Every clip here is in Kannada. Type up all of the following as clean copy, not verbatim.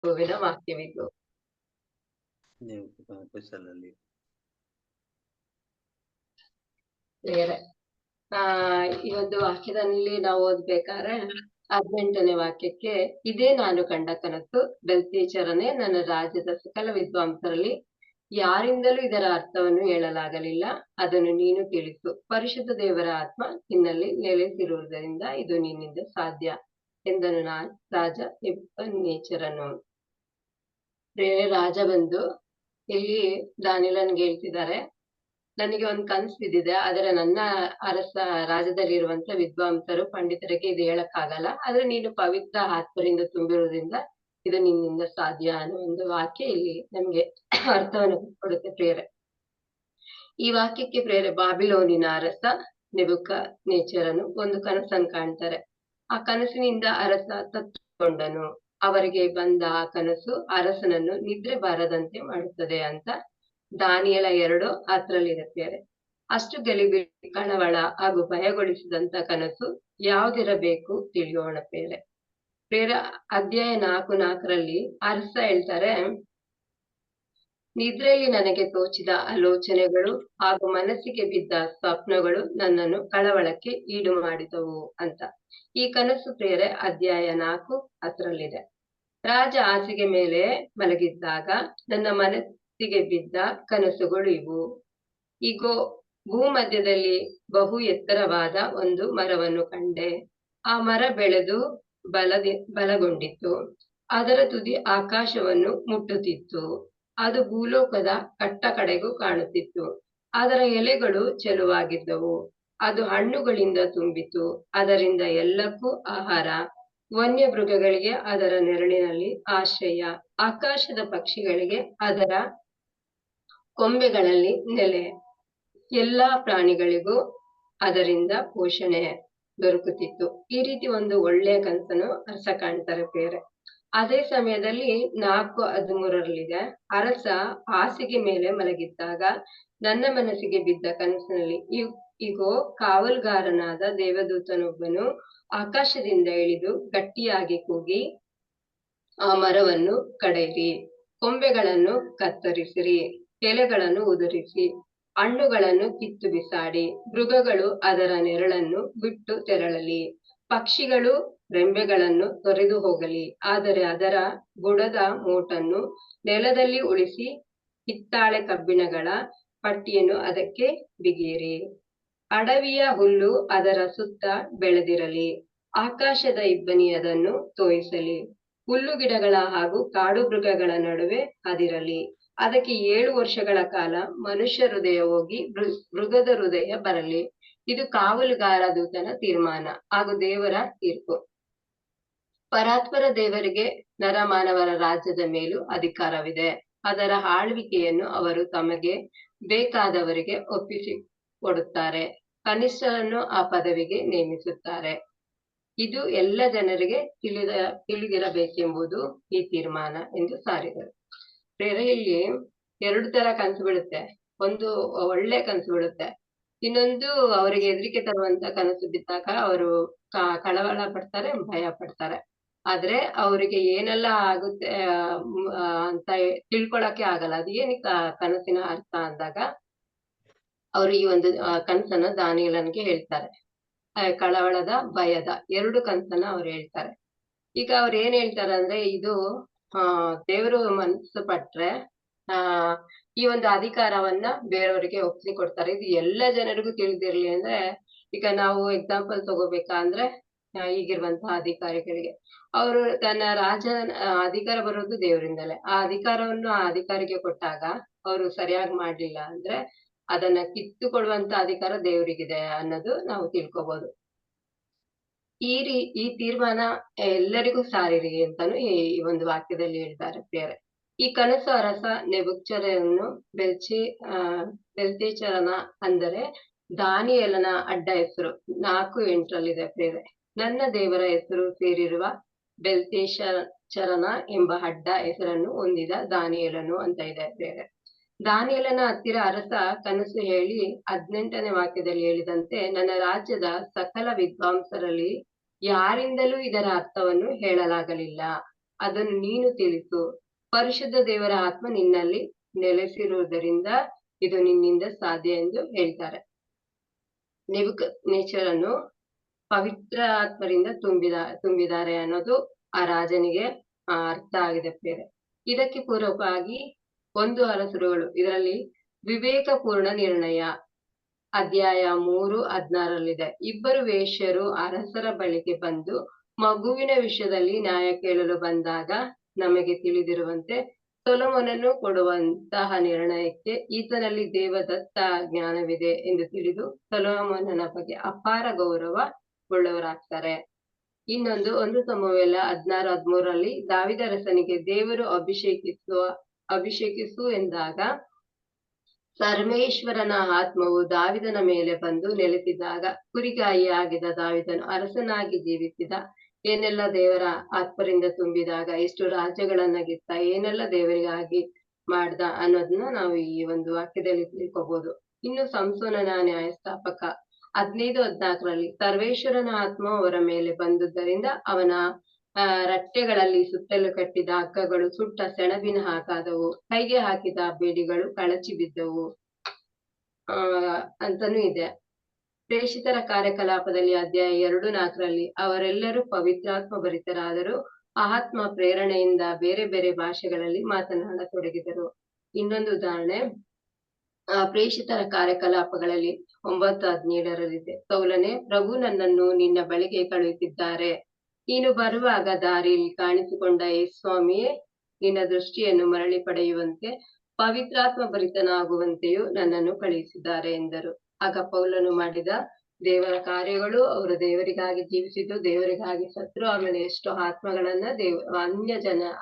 ಯೆಹೋವನ ವಾಕ್ಯವಿದು. ನೀವು ಕುಶಲಲ್ಲಿ ಬೇರೆ ಈ ಒಂದು ವಾಕ್ಯದಲ್ಲಿ ನಾವು ಓದ್ಬೇಕಾದ್ರೆ 18ನೇ ವಾಕ್ಯಕ್ಕೆ, ಇದೇ ನಾನು ಕಂಡ ಕನಸು, ಬೆಲ್ತೆಶಚ್ಚರನೇ, ನನ್ನ ರಾಜ್ಯದ ಸಕಲ ವಿದ್ವಾಂಸರಲ್ಲಿ ಯಾರಿಂದಲೂ ಇದರ ಅರ್ಥವನ್ನು ಹೇಳಲಾಗಲಿಲ್ಲ, ಅದನ್ನು ನೀನು ತಿಳಿಸು. ಪರಿಶುದ್ಧ ದೇವರ ಆತ್ಮ ನಿನ್ನಲ್ಲಿ ನೆಲೆಸಿರುವುದರಿಂದ ಇದು ನಿನ್ನಿಂದ ಸಾಧ್ಯ ಎಂದನು ರಾಜ ನೆಬೂಕದ್ನೆಚ್ಚರನು. ರಾಜ ಬಂದು ಇಲ್ಲಿ ದಾನಿಯೇಲನಿಗೆ ಹೇಳ್ತಿದ್ದಾರೆ, ನನಗೆ ಒಂದು ಕನಸು ಬಿದ್ದಿದೆ, ಆದ್ರೆ ನನ್ನ ರಾಜ್ಯದಲ್ಲಿರುವಂತ ವಿದ್ವಾಂಸರು ಪಂಡಿತರಿಗೆ ಇದು ಹೇಳಕ್ಕಾಗಲ್ಲ, ಆದ್ರೆ ನೀನು ಪವಿತ್ರ ಆತ್ಮರಿಂದ ತುಂಬಿರುವುದರಿಂದ ಇದು ನಿನ್ನಿಂದ ಸಾಧ್ಯ ಅನ್ನೋ ಒಂದು ವಾಕ್ಯ ಇಲ್ಲಿ ನಮ್ಗೆ ಅರ್ಥವನ್ನು ಕೊಡುತ್ತೆ ಪ್ರೇರೆ. ಈ ವಾಕ್ಯಕ್ಕೆ ಪ್ರೇರೆ ಬಾಬಿಲೋನಿನ ಅರಸ ನೆಬೂಕದ್ನೆಚ್ಚರನು ಒಂದು ಕನಸನ್ನು ಕಾಣ್ತಾರೆ. ಆ ಕನಸಿನಿಂದ ಅರಸ ತತ್ತುಕೊಂಡನು. ಅವರಿಗೆ ಬಂದ ಆ ಕನಸು ಅರಸನನ್ನು ನಿದ್ರೆ ಬಾರದಂತೆ ಮಾಡುತ್ತದೆ ಅಂತ ದಾನಿಯೇಲ 2:10 ಅಷ್ಟು ಗಲಿಬಿಲಿ, ಕಳವಳ ಹಾಗೂ ಭಯಗೊಳಿಸಿದಂತ ಕನಸು ಯಾವ್ದಿರಬೇಕು ತಿಳಿಯೋಣ ಪ್ರೇರೆ. ಅಧ್ಯಾಯ 4:4 ಅರಸ ಹೇಳ್ತಾರೆ, ನಿದ್ರೆಯಲ್ಲಿ ನನಗೆ ತೋಚಿದ ಆಲೋಚನೆಗಳು ಹಾಗೂ ಮನಸ್ಸಿಗೆ ಬಿದ್ದ ಸ್ವಪ್ನಗಳು ನನ್ನನ್ನು ಕಳವಳಕ್ಕೆ ಈಡು ಮಾಡಿದವು ಅಂತ. ಈ ಕನಸು ಪ್ರೇರೆ ಅಧ್ಯಾಯ 4:10 ರಾಜ ಹಾಸಿಗೆ ಮೇಲೆ ಮಲಗಿದ್ದಾಗ ನನ್ನ ಮನಸ್ಸಿಗೆ ಬಿದ್ದ ಕನಸುಗಳು ಇವು. ಈಗೋ ಭೂಮಧ್ಯದಲ್ಲಿ ಬಹು ಎತ್ತರವಾದ ಒಂದು ಮರವನ್ನು ಕಂಡೆ. ಆ ಮರ ಬೆಳೆದು ಬಲಗೊಂಡಿತ್ತು. ಅದರ ತುದಿ ಆಕಾಶವನ್ನು ಮುಟ್ಟುತ್ತಿತ್ತು. ಅದು ಭೂಲೋಕದ ಕಟ್ಟ ಕಡೆಗೂ ಕಾಣುತ್ತಿತ್ತು. ಅದರ ಎಲೆಗಳು ಚೆಲುವಾಗಿದ್ದವು. ಅದು ಹಣ್ಣುಗಳಿಂದ ತುಂಬಿತು. ಅದರಿಂದ ಎಲ್ಲಕ್ಕೂ ಆಹಾರ, ವನ್ಯ ಮೃಗಗಳಿಗೆ ಅದರ ನೆರಳಿನಲ್ಲಿ ಆಶ್ರಯ, ಆಕಾಶದ ಪಕ್ಷಿಗಳಿಗೆ ಅದರ ಕೊಂಬೆಗಳಲ್ಲಿ ನೆಲೆ, ಎಲ್ಲಾ ಪ್ರಾಣಿಗಳಿಗೂ ಅದರಿಂದ ಪೋಷಣೆ ದೊರಕುತ್ತಿತ್ತು. ಈ ರೀತಿ ಒಂದು ಒಳ್ಳೆಯ ಕನಸನ್ನು ಅರಸ ಕಾಣ್ತಾರೆ ಬೇರೆ. ಅದೇ ಸಮಯದಲ್ಲಿ 4:13 ಅರಸ ಹಾಸಿಗೆ ಮೇಲೆ ಮಲಗಿದ್ದಾಗ ನನ್ನ ಮನಸ್ಸಿಗೆ ಬಿದ್ದ ಕನಸಿನಲ್ಲಿ ಇಗೋ ಕಾವಲುಗಾರನಾದ ದೇವದೂತನೊಬ್ಬನು ಆಕಾಶದಿಂದ ಇಳಿದು ಗಟ್ಟಿಯಾಗಿ ಕೂಗಿ, ಆ ಮರವನ್ನು ಕಡಿಯಿರಿ, ಕೊಂಬೆಗಳನ್ನು ಕತ್ತರಿಸಿರಿ, ಎಲೆಗಳನ್ನು ಉದುರಿಸಿ, ಹಣ್ಣುಗಳನ್ನು ಕಿತ್ತು ಬಿಸಾಡಿ, ಮೃಗಗಳು ಅದರ ನೆರಳನ್ನು ಬಿಟ್ಟು ತೆರಳಲಿ, ಪಕ್ಷಿಗಳು ರೆಂಬೆಗಳನ್ನು ತೊರೆದು ಹೋಗಲಿ, ಆದರೆ ಅದರ ಬುಡದ ಮೋಟನ್ನು ನೆಲದಲ್ಲಿ ಉಳಿಸಿ ಹಿತ್ತಾಳೆ ಕಬ್ಬಿಣಗಳ ಪಟ್ಟಿಯನ್ನು ಅದಕ್ಕೆ ಬಿಗಿಯಿರಿ. ಅಡವಿಯ ಹುಲ್ಲು ಅದರ ಸುತ್ತ ಬೆಳೆದಿರಲಿ, ಆಕಾಶದ ಇಬ್ಬನಿ ಅದನ್ನು ತೋಯಿಸಲಿ, ಹುಲ್ಲು ಗಿಡಗಳ ಹಾಗೂ ಕಾಡು ಮೃಗಗಳ ನಡುವೆ ಅದಿರಲಿ. ಅದಕ್ಕೆ 7 ವರ್ಷಗಳ ಕಾಲ ಮನುಷ್ಯ ಹೃದಯ ಹೋಗಿ ಮೃಗದ ಹೃದಯ ಬರಲಿ. ಇದು ಕಾವಲುಗಾರ ದೂತನ ತೀರ್ಮಾನ ಹಾಗೂ ದೇವರ ತೀರ್ಪು. ಪರಾತ್ಪರ ದೇವರಿಗೆ ನರಮಾನವರ ರಾಜ್ಯದ ಮೇಲೂ ಅಧಿಕಾರವಿದೆ. ಅದರ ಆಳ್ವಿಕೆಯನ್ನು ಅವರು ತಮಗೆ ಬೇಕಾದವರಿಗೆ ಒಪ್ಪಿಸಿ ಕೊಡುತ್ತಾರೆ. ಕನಿಷ್ಠರನ್ನು ಆ ಪದವಿಗೆ ನೇಮಿಸುತ್ತಾರೆ. ಇದು ಎಲ್ಲ ಜನರಿಗೆ ತಿಳಿದಿರಬೇಕೆಂಬುದು ಈ ತೀರ್ಮಾನ ಎಂದು ಸಾರಿದರು. ಇಲ್ಲಿ 2 ತರ ಕನಸು ಬೀಳುತ್ತೆ. ಒಂದು ಒಳ್ಳೆ ಕನಸು ಬೀಳುತ್ತೆ, ಇನ್ನೊಂದು ಅವರಿಗೆ ಹೆದರಿಕೆ ತರುವಂತ ಕನಸು ಬಿದ್ದಾಗ ಅವರು ಕಳವಳ ಪಡ್ತಾರೆ, ಭಯ ಪಡ್ತಾರೆ. ಆದ್ರೆ ಅವರಿಗೆ ಏನೆಲ್ಲ ಆಗುತ್ತೆ ಅಂತ ತಿಳ್ಕೊಳಕ್ಕೆ ಆಗಲ್ಲ. ಅದು ಏನಕ್ಕೆ ಕನಸಿನ ಅರ್ಥ ಅಂದಾಗ ಅವರು ಈ ಒಂದು ಕನಸನ್ನ ದಾನಿಯೇಲನಿಗೆ ಹೇಳ್ತಾರೆ. ಕಳವಳದ, ಭಯದ 2 ಕನಸನ್ನ ಅವ್ರು ಹೇಳ್ತಾರೆ. ಈಗ ಅವ್ರು ಏನ್ ಹೇಳ್ತಾರೆ ಅಂದ್ರೆ, ಇದು ದೇವರು ಮನಸ್ಸು ಪಟ್ರೆ ಈ ಒಂದು ಅಧಿಕಾರವನ್ನ ಬೇರೆಯವರಿಗೆ ಒಪ್ಪಿಸಿ ಕೊಡ್ತಾರೆ. ಇದು ಎಲ್ಲ ಜನರಿಗೂ ತಿಳಿದಿರ್ಲಿ ಅಂದ್ರೆ, ಈಗ ನಾವು ಎಕ್ಸಾಂಪಲ್ ತಗೋಬೇಕಂದ್ರೆ ಈಗಿರುವಂತಹ ಅಧಿಕಾರಿಗಳಿಗೆ, ಅವರು ತನ್ನ ಅಧಿಕಾರ ಬರೋದು ದೇವರಿಂದಲೇ. ಆ ಅಧಿಕಾರವನ್ನು ಆ ಅಧಿಕಾರಿಗೆ ಕೊಟ್ಟಾಗ ಅವರು ಸರಿಯಾಗಿ ಮಾಡ್ಲಿಲ್ಲ ಅಂದ್ರೆ ಅದನ್ನ ಕಿತ್ತುಕೊಡುವಂತ ಅಧಿಕಾರ ದೇವರಿಗಿದೆ ಅನ್ನೋದು ನಾವು ತಿಳ್ಕೊಬಹುದು. ಈ ತೀರ್ಮಾನ ಎಲ್ಲರಿಗೂ ಸಾರಿರಿ ಅಂತಾನು ಈ ಒಂದು ವಾಕ್ಯದಲ್ಲಿ ಹೇಳ್ತಾರೆ ಪ್ರಿಯರೇ. ಈ ಕನಸು ಅರಸ ನೆಬೂಕದ್ನೆಚ್ಚರನು ಬೆಲ್ತೆಶಚ್ಚರನ ಅಂದರೆ ದಾನಿಯೇಲನ ಅಡ್ಡ ಹೆಸರು 4:8 ಪ್ರಿಯರೇ. ನನ್ನ ದೇವರ ಹೆಸರು ಸೇರಿರುವ ಬೆಲ್ತೆಶಚ್ಚರನ ಎಂಬ ಅಡ್ಡ ಹೆಸರನ್ನು ಹೊಂದಿದ ದಾನಿಯೇಲನು ಅಂತ ಇದೆ ಪ್ರಿಯರೇ. ದಾನಿಯೇಲನ ಹತ್ತಿರ ಅರಸ ಕನಸು ಹೇಳಿ 18ನೇ ವಾಕ್ಯದಲ್ಲಿ ಹೇಳಿದಂತೆ, ನನ್ನ ರಾಜ್ಯದ ಸಕಲ ವಿದ್ವಾಂಸರಲ್ಲಿ ಯಾರಿಂದಲೂ ಇದರ ಅರ್ಥವನ್ನು ಹೇಳಲಾಗಲಿಲ್ಲ, ಅದನ್ನು ನೀನು ತಿಳಿಸು. ಪರಿಶುದ್ಧ ದೇವರ ಆತ್ಮ ನಿನ್ನಲ್ಲಿ ನೆಲೆಸಿರುವುದರಿಂದ ಇದು ನಿನ್ನಿಂದ ಸಾಧ್ಯ ಎಂದು ಹೇಳ್ತಾರೆ. ನೆಬೂಕದ್ನೆಚ್ಚರನು ಪವಿತ್ರ ಆತ್ಮರಿಂದ ತುಂಬಿದ್ದಾರೆ ಅನ್ನೋದು ಆ ರಾಜನಿಗೆ ಅರ್ಥ ಆಗಿದೆ ಪ್ರಿಯರೇ. ಇದಕ್ಕೆ ಪೂರ್ವಕವಾಗಿ 1 ಅರಸರುಗಳು ಇದರಲ್ಲಿ ವಿವೇಕಪೂರ್ಣ ನಿರ್ಣಯ ಅಧ್ಯಾಯ 3:16 ಇಬ್ಬರು ವೇಶ್ಯರು ಅರಸರ ಬಳಿಗೆ ಬಂದು ಮಗುವಿನ ವಿಷಯದಲ್ಲಿ ನ್ಯಾಯ ಕೇಳಲು ಬಂದಾಗ ನಮಗೆ ತಿಳಿದಿರುವಂತೆ ಸೊಲೊಮೋನನು ಕೊಡುವಂತಹ ನಿರ್ಣಯಕ್ಕೆ ಈತನಲ್ಲಿ ದೇವದತ್ತ ಜ್ಞಾನವಿದೆ ಎಂದು ತಿಳಿದು ಸೊಲೊಮೋನನ ಬಗ್ಗೆ ಅಪಾರ ಗೌರವ ಉಳ್ಳವರಾಗ್ತಾರೆ. ಇನ್ನೊಂದು 1 ಸಮುವೇಲ 16:13 ದಾವೀದರಸನಿಗೆ ದೇವರು ಅಭಿಷೇಕಿಸು ಎಂದಾಗ ಸರ್ವೇಶ್ವರನ ಆತ್ಮವು ದಾವಿದನ ಮೇಲೆ ಬಂದು ನೆಲೆಸಿದಾಗ ಕುರಿಗಾಯಿಯಾಗಿದ್ದ ದಾವಿದನು ಅರಸನಾಗಿ ಜೀವಿಸಿದ, ಏನೆಲ್ಲ ದೇವರ ಆತ್ಮರಿಂದ ತುಂಬಿದಾಗ ಎಷ್ಟು ರಾಜ್ಯಗಳನ್ನ ಗೆದ್ದ, ಏನೆಲ್ಲ ದೇವರಿಗಾಗಿ ಮಾಡ್ದ ಅನ್ನೋದನ್ನ ನಾವು ಈ ಒಂದು ವಾಕ್ಯದಲ್ಲಿ ತಿಳ್ಕೊಬಹುದು. ಇನ್ನು ಸಂಸೋನನ ನ್ಯಾಯಸ್ಥಾಪಕ 15:14 ಸರ್ವೇಶ್ವರನ ಆತ್ಮ ಅವರ ಮೇಲೆ ಬಂದುದರಿಂದ ಅವನ ರಟ್ಟೆಗಳಲ್ಲಿ ಸುತ್ತಲೂ ಕಟ್ಟಿದ ಹಗ್ಗಗಳು ಸುಟ್ಟ ಸೆಣಬಿನ ಹಾಗಾದವು, ಕೈಗೆ ಹಾಕಿದ ಬೇಡಿಗಳು ಕಳಚಿ ಬಿದ್ದವು ಅಂತಾನೂ ಇದೆ. ಪ್ರೇಷಿತರ ಕಾರ್ಯಕಲಾಪದಲ್ಲಿ ಅಧ್ಯಾಯ 2:4 ಅವರೆಲ್ಲರೂ ಪವಿತ್ರಾತ್ಮ ಭರಿತರಾದರೂ ಆತ್ಮ ಪ್ರೇರಣೆಯಿಂದ ಬೇರೆ ಬೇರೆ ಭಾಷೆಗಳಲ್ಲಿ ಮಾತನಾಡತೊಡಗಿದರು. ಇನ್ನೊಂದು ಉದಾಹರಣೆ ಪ್ರೇಷಿತರ ಕಾರ್ಯಕಲಾಪಗಳಲ್ಲಿ 9:17 ಸೌಲನೇ, ಪ್ರಭು ನನ್ನನ್ನು ನಿನ್ನ ಬಳಿಗೆ ಕಳುಹಿಸಿದ್ದಾರೆ. ನೀನು ಬರುವಾಗ ದಾರಿಯಲ್ಲಿ ಕಾಣಿಸಿಕೊಂಡ ಸ್ವಾಮಿಯೇ, ನಿನ್ನ ದೃಷ್ಟಿಯನ್ನು ಮರಳಿ ಪಡೆಯುವಂತೆ ಪವಿತ್ರಾತ್ಮ ಭರಿತನಾಗುವಂತೆಯೂ ನನ್ನನ್ನು ಕಳುಹಿಸಿದ್ದಾರೆ ಎಂದರು. ಆಗ ಪೌಲನು ಮಾಡಿದ ದೇವರ ಕಾರ್ಯಗಳು, ಅವರು ದೇವರಿಗಾಗಿ ಜೀವಿಸಿದ್ದು, ದೇವರಿಗಾಗಿ ಸತ್ರು, ಆಮೇಲೆ ಎಷ್ಟೋ ಆತ್ಮಗಳನ್ನ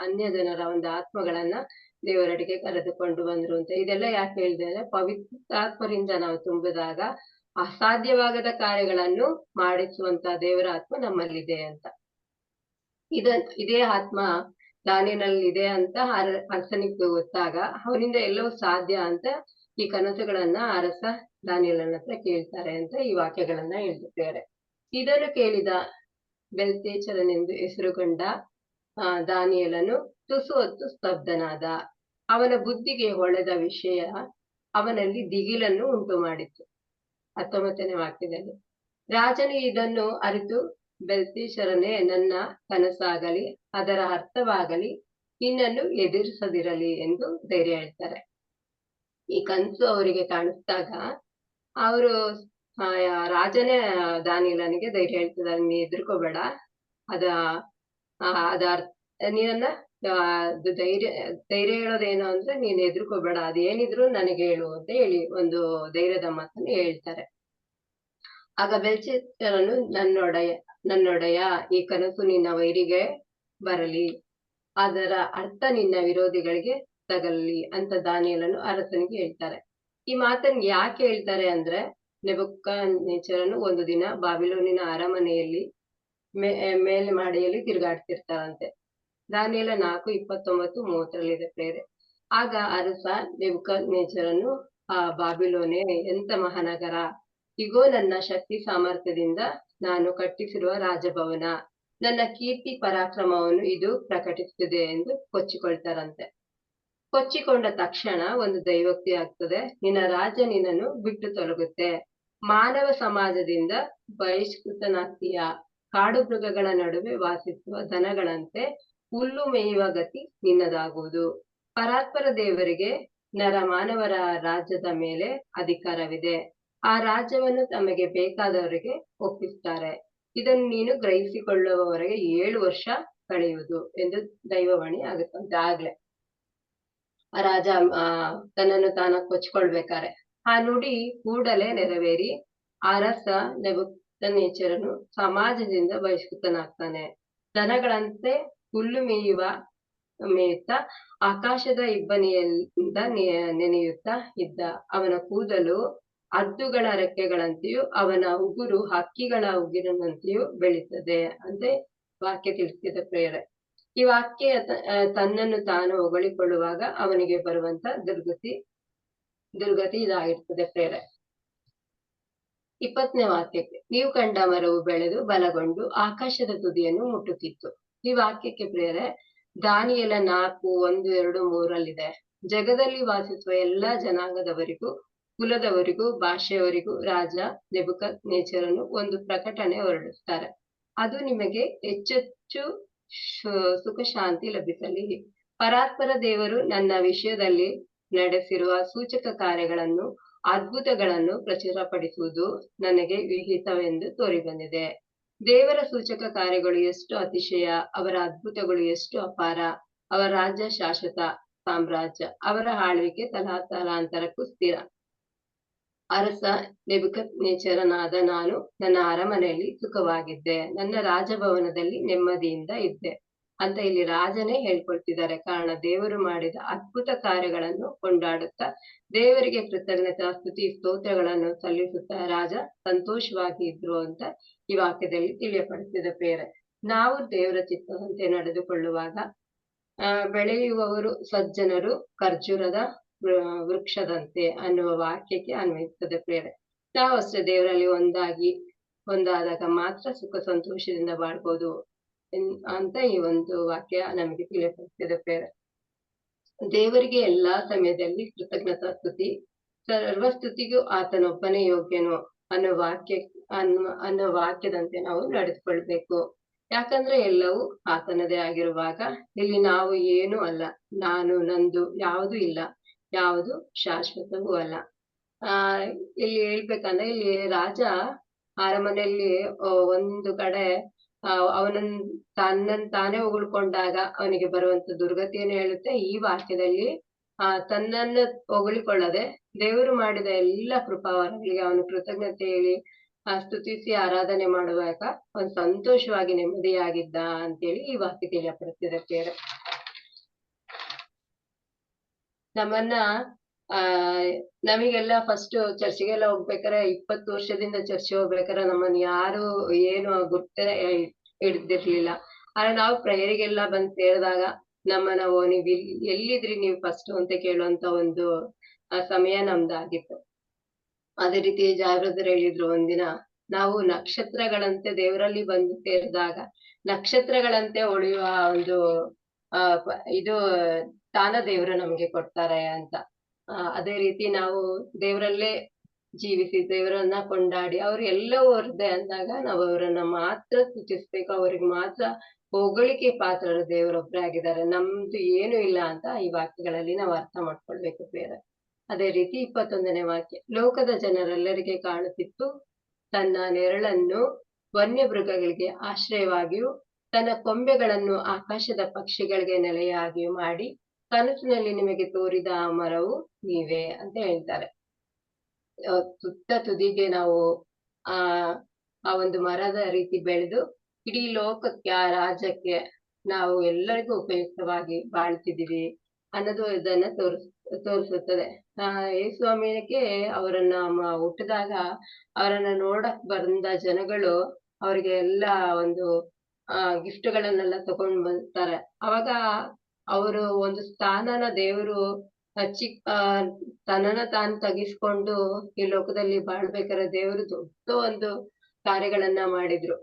ಅನ್ಯ ಜನರ ಒಂದು ಆತ್ಮಗಳನ್ನ ದೇವರಡಿಗೆ ಕರೆದುಕೊಂಡು ಬಂದ್ರು ಅಂತ. ಇದೆಲ್ಲ ಯಾಕೆ ಹೇಳಿದ್ರೆ ಪವಿತ್ರಾತ್ಮರಿಂದ ನಾವು ತುಂಬಿದಾಗ ಅಸಾಧ್ಯವಾಗದ ಕಾರ್ಯಗಳನ್ನು ಮಾಡಿಸುವಂತ ದೇವರ ಆತ್ಮ ನಮ್ಮಲ್ಲಿದೆ ಅಂತ. ಇದೇ ಆತ್ಮ ದಾನಿಯೇಲನಲ್ಲಿ ಇದೆ ಅಂತ ಅರಸನಿಗೆ ಗೊತ್ತಾಗ ಅವನಿಂದ ಎಲ್ಲವೂ ಸಾಧ್ಯ ಅಂತ ಈ ಕನಸುಗಳನ್ನ ಅರಸ ದಾನಿಯೇಲನ ಹತ್ರ ಕೇಳ್ತಾರೆ ಅಂತ ಈ ವಾಕ್ಯಗಳನ್ನ ಹೇಳ್ತಿದ್ದಾರೆ. ಇದನ್ನು ಕೇಳಿದ ಬೆಲ್ತೆಶಚ್ಚರನೆಂದು ಹೆಸರುಗೊಂಡ ದಾನಿಯೇಲನು ತುಸು ಹೊತ್ತು ಸ್ತಬ್ಧನಾದ. ಅವನ ಬುದ್ಧಿಗೆ ಹೊಳೆದ ವಿಷಯ ಅವನಲ್ಲಿ ದಿಗಿಲನ್ನು ಉಂಟು ಮಾಡಿತು. 19ನೇ ವಾಕ್ಯದಲ್ಲಿ ರಾಜನು ಇದನ್ನು ಅರಿತು, ಬೆಲ್ತೆಶಚ್ಚರನೇ, ನನ್ನ ಕನಸಾಗಲಿ ಅದರ ಅರ್ಥವಾಗಲಿ ನಿನ್ನನ್ನು ಎದುರಿಸದಿರಲಿ ಎಂದು ಧೈರ್ಯ ಹೇಳ್ತಾರೆ. ಈ ಕನಸು ಅವರಿಗೆ ಕಾಣಿಸ್ದಾಗ ಅವರು ರಾಜನೇ ದಾನಿಯೇಲನಿಗೆ ಧೈರ್ಯ ಹೇಳ್ತಿದ್ದಾರೆ, ನೀ ಎದುರ್ಕೋಬೇಡ, ನೀನನ್ನ ಧೈರ್ಯ ಹೇಳೋದೇನು ಅಂದ್ರೆ ನೀನ್ ಎದುರ್ಕೋಬೇಡ, ಅದೇನಿದ್ರು ನನಗೆ ಹೇಳು ಅಂತ ಹೇಳಿ ಒಂದು ಧೈರ್ಯದ ಮಾತನ್ನು ಹೇಳ್ತಾರೆ. ಆಗ ಬೆಲ್ತೆಶಚ್ಚರನು, ನನ್ನೊಡೆಯ, ಈ ಕನಸು ನಿನ್ನ ವೈರಿಗೆ ಬರಲಿ, ಅದರ ಅರ್ಥ ನಿನ್ನ ವಿರೋಧಿಗಳಿಗೆ ತಗಲಿ ಅಂತ ದಾನಿಯೇಲನು ಅರಸನಿಗೆ ಹೇಳ್ತಾರೆ. ಈ ಮಾತನ್ನು ಯಾಕೆ ಹೇಳ್ತಾರೆ ಅಂದ್ರೆ, ನೆಬೂಕದ್ನೆಚ್ಚರನು ಒಂದು ದಿನ ಬಾಬಿಲೋನಿನ ಅರಮನೆಯಲ್ಲಿ ಮೇಲೆ ಮಾಡಿಯಲ್ಲಿ ತಿರುಗಾಡ್ತಿರ್ತಾರಂತೆ. ದಾನಿಯೇಲ 4:29-30 ಪ್ರೇರೆ. ಆಗ ಅರಸ ನೆಬೂಕದ್ನೆಚ್ಚರನು, ಬಾಬಿಲೋನೆ ಎಂತ ಮಹಾನಗರ, ಇಗೋ ನನ್ನ ಶಕ್ತಿ ಸಾಮರ್ಥ್ಯದಿಂದ ನಾನು ಕಟ್ಟಿಸಿರುವ ರಾಜಭವನ, ನನ್ನ ಕೀರ್ತಿ ಪರಾಕ್ರಮವನ್ನು ಇದು ಪ್ರಕಟಿಸುತ್ತದೆ ಎಂದು ಕೊಚ್ಚಿಕೊಳ್ತಾರಂತೆ. ಕೊಚ್ಚಿಕೊಂಡ ತಕ್ಷಣ ಒಂದು ದೈವೋಕ್ತಿ ಆಗ್ತದೆ, ನಿನ್ನ ರಾಜ್ಯ ನಿನ್ನನ್ನು ಬಿಟ್ಟು ತೊಲಗುತ್ತೆ, ಮಾನವ ಸಮಾಜದಿಂದ ಬಹಿಷ್ಕೃತನಾಗ್ತೀಯ, ಕಾಡು ಮೃಗಗಳ ನಡುವೆ ವಾಸಿಸುವ ದನಗಳಂತೆ ಹುಲ್ಲು ಮೇಯುವ ಗತಿ ನಿನ್ನದಾಗುವುದು. ಪರಾತ್ಪರ ದೇವರಿಗೆ ಮಾನವರ ರಾಜ್ಯದ ಮೇಲೆ ಅಧಿಕಾರವಿದೆ, ಆ ರಾಜ್ಯವನ್ನು ತಮಗೆ ಬೇಕಾದವರಿಗೆ ಒಪ್ಪಿಸ್ತಾರೆ, ಇದನ್ನು ನೀನು ಗ್ರಹಿಸಿಕೊಳ್ಳುವವರೆಗೆ 7 ವರ್ಷ ಕಳೆಯುವುದು ಎಂದು ದೈವವಾಣಿ ಆಗುತ್ತಂತೆ. ಆಗ್ಲೇ ಆ ರಾಜ ತನ್ನನ್ನು ತಾನ ಕೊಚ್ಕೊಳ್ಬೇಕಾರೆ ಆ ನುಡಿ ಕೂಡಲೇ ನೆರವೇರಿ ಅರಸ ನೆಬೂಕದ್ನೆಚ್ಚರನು ಸಮಾಜದಿಂದ ಬಹಿಷ್ಕೃತನಾಗ್ತಾನೆ. ದನಗಳಂತೆ ಹುಲ್ಲು ಮೇಯುತ್ತಾ ಆಕಾಶದ ಇಬ್ಬನಿಯಿಂದ ನೆನೆಯುತ್ತಾ ಇದ್ದ. ಅವನ ಕೂದಲು ಹದ್ದುಗಳ ರೆಕ್ಕೆಗಳಂತೆಯೂ ಅವನ ಉಗುರು ಹಕ್ಕಿಗಳ ಉಗುರಿನಂತೆಯೂ ಬೆಳೀತದೆ ಅಂತ ವಾಕ್ಯ ತಿಳಿಸಿದ ಪ್ರೇರೆ. ಈ ವಾಕ್ಯ ತನ್ನನ್ನು ತಾನು ಹೊಗಳಿಕೊಳ್ಳುವಾಗ ಅವನಿಗೆ ಬರುವಂತ ದುರ್ಗತಿ ಇದಾಗಿರ್ತದೆ ಪ್ರೇರೆ. 20ನೇ ವಾಕ್ಯಕ್ಕೆ, ನೀವು ಕಂಡ ಮರವು ಬೆಳೆದು ಬಲಗೊಂಡು ಆಕಾಶದ ತುದಿಯನ್ನು ಮುಟ್ಟುತ್ತಿತ್ತು. ಈ ವಾಕ್ಯಕ್ಕೆ ಪ್ರೇರೆ ದಾನಿಯೇಲ 4:1-2-3 ಜಗದಲ್ಲಿ ವಾಸಿಸುವ ಎಲ್ಲಾ ಜನಾಂಗದವರಿಗೂ, ಕುಲದವರಿಗೂ, ಭಾಷೆಯವರಿಗೂ ರಾಜ ನೆಬೂಕದ್ನೆಚ್ಚರನು ಒಂದು ಪ್ರಕಟಣೆ ಹೊರಡಿಸ್ತಾರೆ. ಅದು ನಿಮಗೆ ಹೆಚ್ಚೆಚ್ಚು ಸುಖ ಶಾಂತಿ ಲಭಿಸಲಿ. ಪರಾತ್ಪರ ದೇವರು ನನ್ನ ವಿಷಯದಲ್ಲಿ ನಡೆಸಿರುವ ಸೂಚಕ ಕಾರ್ಯಗಳನ್ನು, ಅದ್ಭುತಗಳನ್ನು ಪ್ರಚುರಪಡಿಸುವುದು ನನಗೆ ವಿಹಿತವೆಂದು ತೋರಿಬಂದಿದೆ. ದೇವರ ಸೂಚಕ ಕಾರ್ಯಗಳು ಎಷ್ಟು ಅತಿಶಯ, ಅವರ ಅದ್ಭುತಗಳು ಎಷ್ಟು ಅಪಾರ. ಅವರ ರಾಜ್ಯ ಶಾಶ್ವತ ಸಾಮ್ರಾಜ್ಯ, ಅವರ ಆಳ್ವಿಕೆ ತಲಾಂತರಕ್ಕೂ ಸ್ಥಿರ. ಅರಸ ನೆಬೂಕದ್ನೆಚ್ಚರನಾದ ನಾನು ನನ್ನ ಅರಮನೆಯಲ್ಲಿ ಸುಖವಾಗಿದ್ದೆ, ನನ್ನ ರಾಜಭವನದಲ್ಲಿ ನೆಮ್ಮದಿಯಿಂದ ಇದ್ದೆ ಅಂತ ಇಲ್ಲಿ ರಾಜನೇ ಹೇಳ್ಕೊಳ್ತಿದ್ದಾರೆ. ಕಾರಣ ದೇವರು ಮಾಡಿದ ಅದ್ಭುತ ಕಾರ್ಯಗಳನ್ನು ಕೊಂಡಾಡುತ್ತಾ ದೇವರಿಗೆ ಕೃತಜ್ಞತಾ ಸ್ತುತಿ ಸ್ತೋತ್ರಗಳನ್ನು ಸಲ್ಲಿಸುತ್ತಾ ರಾಜ ಸಂತೋಷವಾಗಿ ಇದ್ರು ಅಂತ ಈ ವಾಕ್ಯದಲ್ಲಿ ತಿಳಿಯಪಡಿಸಿದ ಪ್ರೇರೆ. ನಾವು ದೇವರ ಚಿತ್ತದಂತೆ ನಡೆದುಕೊಳ್ಳುವಾಗ ಬೆಳೆಯುವವರು ಸಜ್ಜನರು ಖರ್ಜೂರದ ವೃಕ್ಷದಂತೆ ಅನ್ನುವ ವಾಕ್ಯಕ್ಕೆ ಅನ್ವಯಿಸುತ್ತದೆ ಪ್ರೇರೆ. ನಾವು ಅಷ್ಟೇ ದೇವರಲ್ಲಿ ಒಂದಾದಾಗ ಮಾತ್ರ ಸುಖ ಸಂತೋಷದಿಂದ ಬಾಳ್ಬೋದು ಅಂತ ಈ ಒಂದು ವಾಕ್ಯ ನಮಗೆ ತಿಳಿಯಪಡಿಸಿದೆ ಪ್ರೇರೆ. ದೇವರಿಗೆ ಎಲ್ಲಾ ಸಮಯದಲ್ಲಿ ಕೃತಜ್ಞತಾ ಸ್ತುತಿ, ಸರ್ವಸ್ತುತಿಗೂ ಆತನೊಬ್ಬನೇ ಯೋಗ್ಯನು ಅನ್ನೋ ವಾಕ್ಯದಂತೆ ನಾವು ನಡೆದುಕೊಳ್ಬೇಕು. ಯಾಕಂದ್ರೆ ಎಲ್ಲವೂ ಆತನದೇ ಆಗಿರುವಾಗ ಇಲ್ಲಿ ನಾವು ಏನೂ ಅಲ್ಲ, ನಾನು ನಂದು ಯಾವುದು ಇಲ್ಲ, ಯಾವುದು ಶಾಶ್ವತವೂ ಅಲ್ಲ. ಇಲ್ಲಿ ಹೇಳ್ಬೇಕಂದ್ರೆ ಇಲ್ಲಿ ರಾಜ ಅರಮನೆಯಲ್ಲಿ ಒಂದು ಕಡೆ ಅವನನ್ನ ತಾನೇ ಹೊಗಳ್ಕೊಂಡಾಗ ಅವನಿಗೆ ಬರುವಂತ ದುರ್ಗತಿಯನ್ನು ಹೇಳುತ್ತೆ. ಈ ವಾಕ್ಯದಲ್ಲಿ ತನ್ನನ್ನು ಹೊಗಳಿಕೊಳ್ಳದೆ ದೇವರು ಮಾಡಿದ ಎಲ್ಲ ಕೃಪಾವರಗಳಿಗೆ ಅವನು ಕೃತಜ್ಞತೆ ಹೇಳಿ ಸ್ತುತಿಸಿ ಆರಾಧನೆ ಮಾಡುವಾಗ ಅವನು ಸಂತೋಷವಾಗಿ ನೆಮ್ಮದಿಯಾಗಿದ್ದ ಅಂತೇಳಿ ಈ ವಾಕ್ಯ ತಿಳಿಯಪಡಿಸಿದೆ ಪ್ರೇರೆ. ನಮ್ಮನ್ನ ನಮಗೆಲ್ಲ ಫಸ್ಟ್ ಚರ್ಚಿಗೆಲ್ಲ ಹೋಗ್ಬೇಕಾರೆ 20 ವರ್ಷದಿಂದ ಚರ್ಚೆ ಹೋಗ್ಬೇಕಾರೆ ನಮ್ಮನ್ನ ಯಾರು ಏನು ಗುರ್ತ ಹಿಡ್ದಿರ್ಲಿಲ್ಲ. ಆದ್ರೆ ನಾವು ಪ್ರೇಯರಿಗೆಲ್ಲ ಬಂದ್ ಸೇರಿದಾಗ ನಮ್ಮನ್ನ ನೀವ್ ಎಲ್ಲಿದ್ರಿ ನೀವು ಫಸ್ಟ್ ಅಂತ ಕೇಳುವಂತ ಒಂದು ಸಮಯ ನಮ್ದಾಗಿತ್ತು. ಅದೇ ರೀತಿ ಜಾಗೃತರು ಹೇಳಿದ್ರು ಒಂದಿನ, ನಾವು ನಕ್ಷತ್ರಗಳಂತೆ ದೇವರಲ್ಲಿ ಬಂದು ಸೇರಿದಾಗ ನಕ್ಷತ್ರಗಳಂತೆ ಹೊಳೆಯುವ ಒಂದು ಇದು ಸ್ಥಾನ ದೇವರು ನಮ್ಗೆ ಕೊಡ್ತಾರೆ ಅಂತ. ಅದೇ ರೀತಿ ನಾವು ದೇವರಲ್ಲೇ ಜೀವಿಸಿ ದೇವರನ್ನ ಕೊಂಡಾಡಿ ಅವ್ರು ಎಲ್ಲವೂ ಹೊರದೆ ಅಂದಾಗ ನಾವು ಅವರನ್ನ ಮಾತ್ರ ಸ್ತುತಿಸ್ಬೇಕು, ಅವ್ರಿಗೆ ಮಾತ್ರ ಹೊಗಳಿಕೆ ಪಾತ್ರರು ದೇವರೊಬ್ಬರೇ ಆಗಿದ್ದಾರೆ, ನಮ್ದು ಏನು ಇಲ್ಲ ಅಂತ ಈ ವಾಕ್ಯಗಳಲ್ಲಿ ನಾವು ಅರ್ಥ ಮಾಡ್ಕೊಳ್ಬೇಕು ಬೇರೆ. ಅದೇ ರೀತಿ 21ನೇ ವಾಕ್ಯ, ಲೋಕದ ಜನರೆಲ್ಲರಿಗೆ ಕಾಣುತ್ತಿತ್ತು, ತನ್ನ ನೆರಳನ್ನು ವನ್ಯ ಮೃಗಗಳಿಗೆ ಆಶ್ರಯವಾಗಿಯೂ ತನ್ನ ಕೊಂಬೆಗಳನ್ನು ಆಕಾಶದ ಪಕ್ಷಿಗಳಿಗೆ ನೆಲೆಯಾಗಿಯೂ ಮಾಡಿ ಕನಸಿನಲ್ಲಿ ನಿಮಗೆ ತೋರಿದ ಆ ಮರವು ನೀವೇ ಅಂತ ಹೇಳ್ತಾರೆ. ತುತ್ತ ತುದಿಗೆ ನಾವು ಆ ಒಂದು ಮರದ ರೀತಿ ಬೆಳೆದು ಇಡೀ ಲೋಕಕ್ಕೆ ಆ ರಾಜ್ಯಕ್ಕೆ ನಾವು ಎಲ್ಲರಿಗೂ ಉಪಯುಕ್ತವಾಗಿ ಬಾಳ್ತಿದೀವಿ ಅನ್ನೋದು ಇದನ್ನ ತೋರಿಸುತ್ತದೆ. ಯೇಸುಸ್ವಾಮಿಗೆ ಅವರನ್ನ ಹುಟ್ಟಿದಾಗ ಅವರನ್ನ ನೋಡಕ್ ಬಂದ ಜನಗಳು ಅವ್ರಿಗೆ ಎಲ್ಲ ಒಂದು ಗಿಫ್ಟ್ಗಳನ್ನೆಲ್ಲ ತಗೊಂಡ್ ಬರ್ತಾರೆ. ಅವಾಗ ಅವರು ಒಂದು ಸ್ಥಾನನ ದೇವರು ತನ್ನನ್ನ ತಾನು ತಗ್ಗಿಸ್ಕೊಂಡು ಈ ಲೋಕದಲ್ಲಿ ಬಾಳ್ಬೇಕಾದ್ರೆ ದೇವರು ದೊಡ್ಡ ಒಂದು ಕಾರ್ಯಗಳನ್ನ ಮಾಡಿದ್ರು.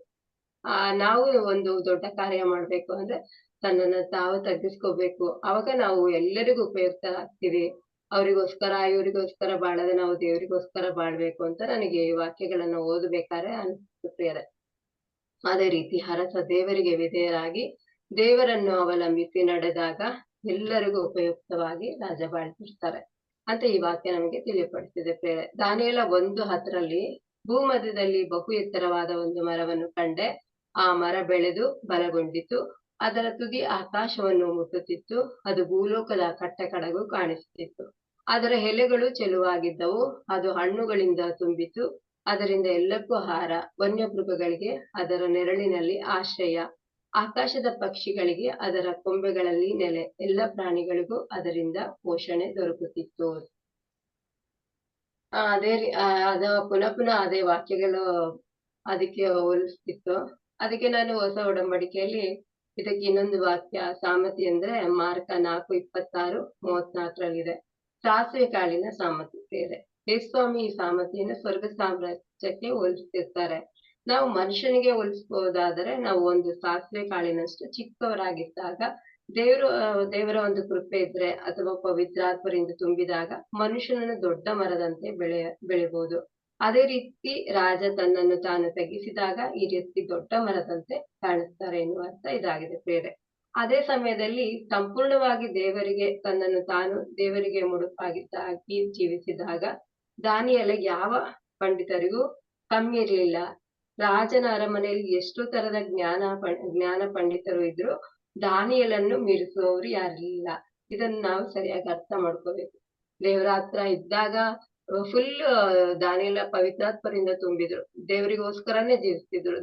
ನಾವು ಒಂದು ದೊಡ್ಡ ಕಾರ್ಯ ಮಾಡ್ಬೇಕು ಅಂದ್ರೆ ತನ್ನನ್ನ ತಾವು ತಗ್ಗಿಸ್ಕೋಬೇಕು. ಅವಾಗ ನಾವು ಎಲ್ಲರಿಗೂ ಉಪಯುಕ್ತ ಆಗ್ತೀವಿ. ಅವ್ರಿಗೋಸ್ಕರ ಇವ್ರಿಗೋಸ್ಕರ ಬಾಳದೆ ನಾವು ದೇವರಿಗೋಸ್ಕರ ಬಾಳ್ಬೇಕು ಅಂತ ನನಗೆ ಈ ವಾಕ್ಯಗಳನ್ನ ಓದಬೇಕಾದ್ರೆ ಅನ್ಸುತ್ತೆ. ಅದೇ ರೀತಿ ಅರಸ ದೇವರಿಗೆ ವಿಧೇಯರಾಗಿ ದೇವರನ್ನು ಅವಲಂಬಿಸಿ ನಡೆದಾಗ ಎಲ್ಲರಿಗೂ ಉಪಯುಕ್ತವಾಗಿ ರಾಜ ಬಾಳ್ತಿರ್ತಾರೆ ಅಂತ ಈ ವಾಕ್ಯ ನಮಗೆ ತಿಳಿಯಪಡಿಸಿದೆ ಪ್ರೇರೆ. ದಾನಿಯೇಲ 1:10 ಭೂಮಧ್ಯದಲ್ಲಿ ಬಹು ಎತ್ತರವಾದ ಒಂದು ಮರವನ್ನು ಕಂಡೆ, ಆ ಮರ ಬೆಳೆದು ಬಲಗೊಂಡಿತು, ಅದರ ತುದಿ ಆಕಾಶವನ್ನು ಮುಟ್ಟುತ್ತಿತ್ತು, ಅದು ಭೂಲೋಕದ ಕಟ್ಟಕಡೆಗೂ ಕಾಣಿಸುತ್ತಿತ್ತು, ಅದರ ಎಲೆಗಳು ಚೆಲುವಾಗಿದ್ದವು, ಅದು ಹಣ್ಣುಗಳಿಂದ ತುಂಬಿತು, ಅದರಿಂದ ಎಲ್ಲಕ್ಕೂ ಆಹಾರ, ವನ್ಯ ಮೃಗಗಳಿಗೆ ಅದರ ನೆರಳಿನಲ್ಲಿ ಆಶ್ರಯ, ಆಕಾಶದ ಪಕ್ಷಿಗಳಿಗೆ ಅದರ ಕೊಂಬೆಗಳಲ್ಲಿ ನೆಲೆ, ಎಲ್ಲ ಪ್ರಾಣಿಗಳಿಗೂ ಅದರಿಂದ ಪೋಷಣೆ ದೊರಕುತ್ತಿತ್ತು. ಅದ ಪುನಃ ಅದೇ ವಾಕ್ಯಗಳು ಅದಕ್ಕೆ ಹೋಲಿಸ್ತಿತ್ತು. ಅದಕ್ಕೆ ನಾನು ಹೊಸ ಒಡಂಬಡಿಕೆಯಲ್ಲಿ ಇದಕ್ಕೆ ಇನ್ನೊಂದು ವಾಕ್ಯ ಸಾಮತಿ ಅಂದ್ರೆ ಮಾರ್ಕ 4:26-34 ಸಾಸಿವೆ ಕಾಳಿನ ಸಾಮತಿ ಬೇರೆ. ಯೇಸುಸ್ವಾಮಿ ಈ ಸಾಮತಿಯನ್ನು ಸ್ವರ್ಗ ಸಾಮ್ರಾಜ್ಯಕ್ಕೆ ಹೋಲಿಸ್ತಿರ್ತಾರೆ. ನಾವು ಮನುಷ್ಯನಿಗೆ ಹೋಲಿಸಬಹುದಾದರೆ ನಾವು ಒಂದು ಸಾಸಿವೆ ಕಾಳಿನಷ್ಟು ಚಿಕ್ಕವರಾಗಿದ್ದಾಗ ದೇವರ ಒಂದು ಕೃಪೆ ಇದ್ರೆ ಅಥವಾ ಪವಿತ್ರಾತ್ಮರಿಂದ ತುಂಬಿದಾಗ ಮನುಷ್ಯನನ್ನು ದೊಡ್ಡ ಮರದಂತೆ ಬೆಳೆಬಹುದು. ಅದೇ ರೀತಿ ರಾಜ ತನ್ನನ್ನು ತಾನು ತಗ್ಗಿಸಿದಾಗ ಈ ರೀತಿ ದೊಡ್ಡ ಮರದಂತೆ ಕಾಣಿಸ್ತಾರೆ ಎನ್ನುವ ಅರ್ಥ ಇದಾಗಿದೆ ಪ್ರಿಯರೇ. ಅದೇ ಸಮಯದಲ್ಲಿ ಸಂಪೂರ್ಣವಾಗಿ ತನ್ನನ್ನು ತಾನು ದೇವರಿಗೆ ಮುಡುಪಾಗಿ ಜೀವಿಸಿದಾಗ ದಾನಿಯೇಲ ಯಾವ ಪಂಡಿತರಿಗೂ ಕಮ್ಮಿ ಇರ್ಲಿಲ್ಲ. ರಾಜನ ಅರಮನೆಯಲ್ಲಿ ಎಷ್ಟು ತರದ ಜ್ಞಾನ ಪಂಡಿತರು ಇದ್ರು, ದಾನಿಯೇಲನ್ನು ಮೀರಿಸುವವರು ಯಾರಿಲ್ಲ. ಇದನ್ನ ನಾವು ಸರಿಯಾಗಿ ಅರ್ಥ ಮಾಡ್ಕೋಬೇಕು. ದೇವರ ಹತ್ರ ಇದ್ದಾಗ ಫುಲ್ ದಾನಿಯೇಲ ಪವಿತ್ರಾತ್ಮರಿಂದ ತುಂಬಿದ್ರು, ದೇವರಿಗೋಸ್ಕರನೇ ಜೀವಿಸ್ತಿದ್ರು,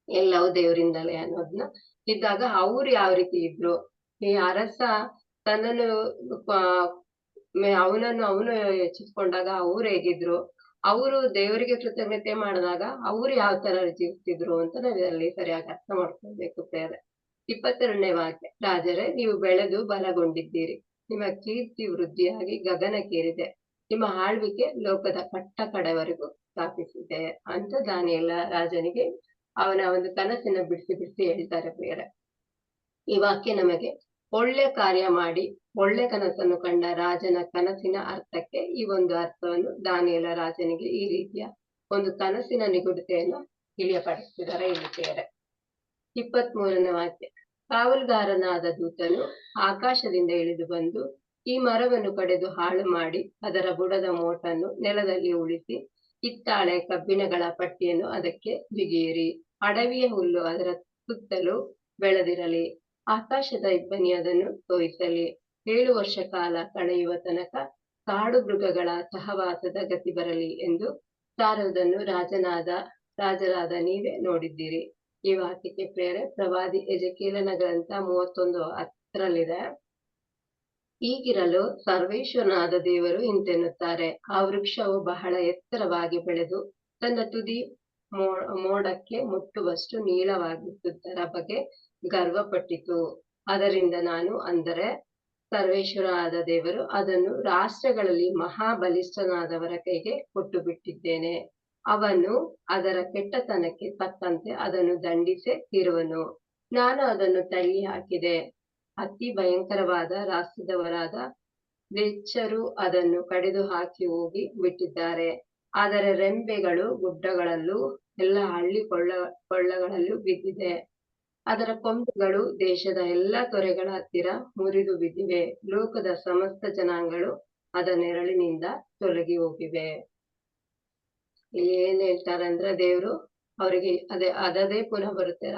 ಎಲ್ಲವೂ ದೇವರಿಂದಲೇ ಅನ್ನೋದನ್ನ ಇದ್ದಾಗ ಅವ್ರು ಯಾವ ರೀತಿ ಇದ್ರು, ಈ ಅರಸ ತನ್ನನ್ನು ಅವನು ಹೆಚ್ಚಿಸ್ಕೊಂಡಾಗ ಅವ್ರು ಹೇಗಿದ್ರು, ಅವರು ದೇವರಿಗೆ ಕೃತಜ್ಞತೆ ಮಾಡಿದಾಗ ಅವ್ರು ಯಾವ ತರ ಜೀವಿಸ್ತಿದ್ರು ಅಂತ ನಾವು ಇದರಲ್ಲಿ ಸರಿಯಾಗಿ ಅರ್ಥ ಮಾಡ್ಕೊಳ್ಬೇಕು ಪ್ರಿಯರೇ. 22ನೇ ವಾಕ್ಯ, ರಾಜರೇ, ನೀವು ಬೆಳೆದು ಬಲಗೊಂಡಿದ್ದೀರಿ, ನಿಮ್ಮ ಕೀರ್ತಿ ವೃದ್ಧಿಯಾಗಿ ಗಗನಕ್ಕೇರಿದೆ, ನಿಮ್ಮ ಆಳ್ವಿಕೆ ಲೋಕದ ಕಟ್ಟ ಕಡೆವರೆಗೂ ಸ್ಥಾಪಿಸಿದೆ ಅಂತ ದಾನಿಯೇಲ ರಾಜನಿಗೆ ಅವನ ಒಂದು ಕನಸಿನ ಬಿಡಿಸಿ ಹೇಳ್ತಾರೆ ಪ್ರಿಯರೇ. ಈ ವಾಕ್ಯ ನಮಗೆ ಒಳ್ಳೆ ಕಾರ್ಯ ಮಾಡಿ ಒಳ್ಳೆ ಕನಸನ್ನು ಕಂಡ ರಾಜನ ಕನಸಿನ ಅರ್ಥಕ್ಕೆ ಈ ಒಂದು ಅರ್ಥವನ್ನು ದಾನಿಯೇಲ ರಾಜನಿಗೆ ಈ ರೀತಿಯ ಒಂದು ಕನಸಿನ ನಿಗೂಢತೆಯನ್ನು ತಿಳಿಯಪಡಿಸಿದ್ದಾರೆ ಇಲ್ಲಿ ಪ್ರಿಯರೇ. 23ನೇ ವಾಕ್ಯ, ಕಾವಲುಗಾರನಾದ ದೂತನು ಆಕಾಶದಿಂದ ಇಳಿದು ಬಂದು ಈ ಮರವನ್ನು ಕಡೆದು ಹಾಳು ಮಾಡಿ ಅದರ ಬುಡದ ಮೋಟನ್ನು ನೆಲದಲ್ಲಿ ಉಳಿಸಿ ಕಿತ್ತಾಳೆ ಕಬ್ಬಿಣಗಳ ಪಟ್ಟಿಯನ್ನು ಅದಕ್ಕೆ ಬಿಗಿಯಿರಿ, ಅಡವಿಯ ಹುಲ್ಲು ಅದರ ಸುತ್ತಲೂ ಬೆಳೆದಿರಲಿ, ಆಕಾಶದ ಇಬ್ಬನಿ ಅದನ್ನು ತೋಯಿಸಲಿ, 7 ವರ್ಷ ಕಾಲ ಕಳೆಯುವ ತನಕ ಕಾಡು ಮೃಗಗಳ ಸಹವಾಸದ ಗತಿ ಬರಲಿ ಎಂದು ಸಾರುವುದನ್ನು ರಾಜರಾದ ನೀವೇ ನೋಡಿದ್ದೀರಿ. ಈ ವಾಕ್ಯಕ್ಕೆ ಪ್ರೇರೆ ಪ್ರವಾದಿ ಎಜೆಕೀಯೇಲನ ಗ್ರಂಥ 31:10 ಹೀಗಿರಲು ಸರ್ವೇಶ್ವರನಾದ ದೇವರು ಇಂತೆನ್ನುತ್ತಾರೆ, ಆ ವೃಕ್ಷವು ಬಹಳ ಎತ್ತರವಾಗಿ ಬೆಳೆದು ತನ್ನ ತುದಿ ಮೋಡಕ್ಕೆ ಮುಟ್ಟುವಷ್ಟು ನೀಳವಾಗಿದ್ದುದರ ಬಗ್ಗೆ ಗರ್ವಪಟ್ಟಿತು. ಅದರಿಂದ ನಾನು, ಅಂದರೆ ಸರ್ವೇಶ್ವರನಾದ ದೇವರು, ಅದನ್ನು ರಾಷ್ಟ್ರಗಳಲ್ಲಿ ಮಹಾಬಲಿಷ್ಠನಾದವರ ಕೈಗೆ ಕೊಟ್ಟು ಬಿಟ್ಟಿದ್ದೇನೆ. ಅವನು ಅದರ ಕೆಟ್ಟತನಕ್ಕೆ ತಕ್ಕಂತೆ ಅದನ್ನು ದಂಡಿಸೇ ತೀರುವನು. ನಾನು ಅದನ್ನು ತಳ್ಳಿ ಹಾಕಿದೆ, ಅತಿ ಭಯಂಕರವಾದ ರಾಷ್ಟ್ರದವರಾದ ಮ್ಲೇಚ್ಛರು ಅದನ್ನು ಕಡಿದು ಹಾಕಿ ಹೋಗಿ ಬಿಟ್ಟಿದ್ದಾರೆ. ಅದರ ರೆಂಬೆಗಳು ಗುಡ್ಡಗಳಲ್ಲೂ ಎಲ್ಲ ಹಳ್ಳಿ ಕೊಳ್ಳಗಳಲ್ಲೂ ಬಿದ್ದಿದೆ. ಅದರ ಕೊಂಬೆಗಳು ದೇಶದ ಎಲ್ಲ ತೊರೆಗಳ ಹತ್ತಿರ ಮುರಿದು ಬಿದ್ದಿವೆ. ಲೋಕದ ಸಮಸ್ತ ಜನಾಂಗಗಳು ಅದರ ನೆರಳಿನಿಂದ ತೊಲಗಿ ಹೋಗಿವೆ. ಇಲ್ಲಿ ಏನ್ ಹೇಳ್ತಾರೆ ಅಂದ್ರೆ, ದೇವರು ಅವರಿಗೆ ಅದದೇ ಪುನಃ ಬರುತ್ತೆ.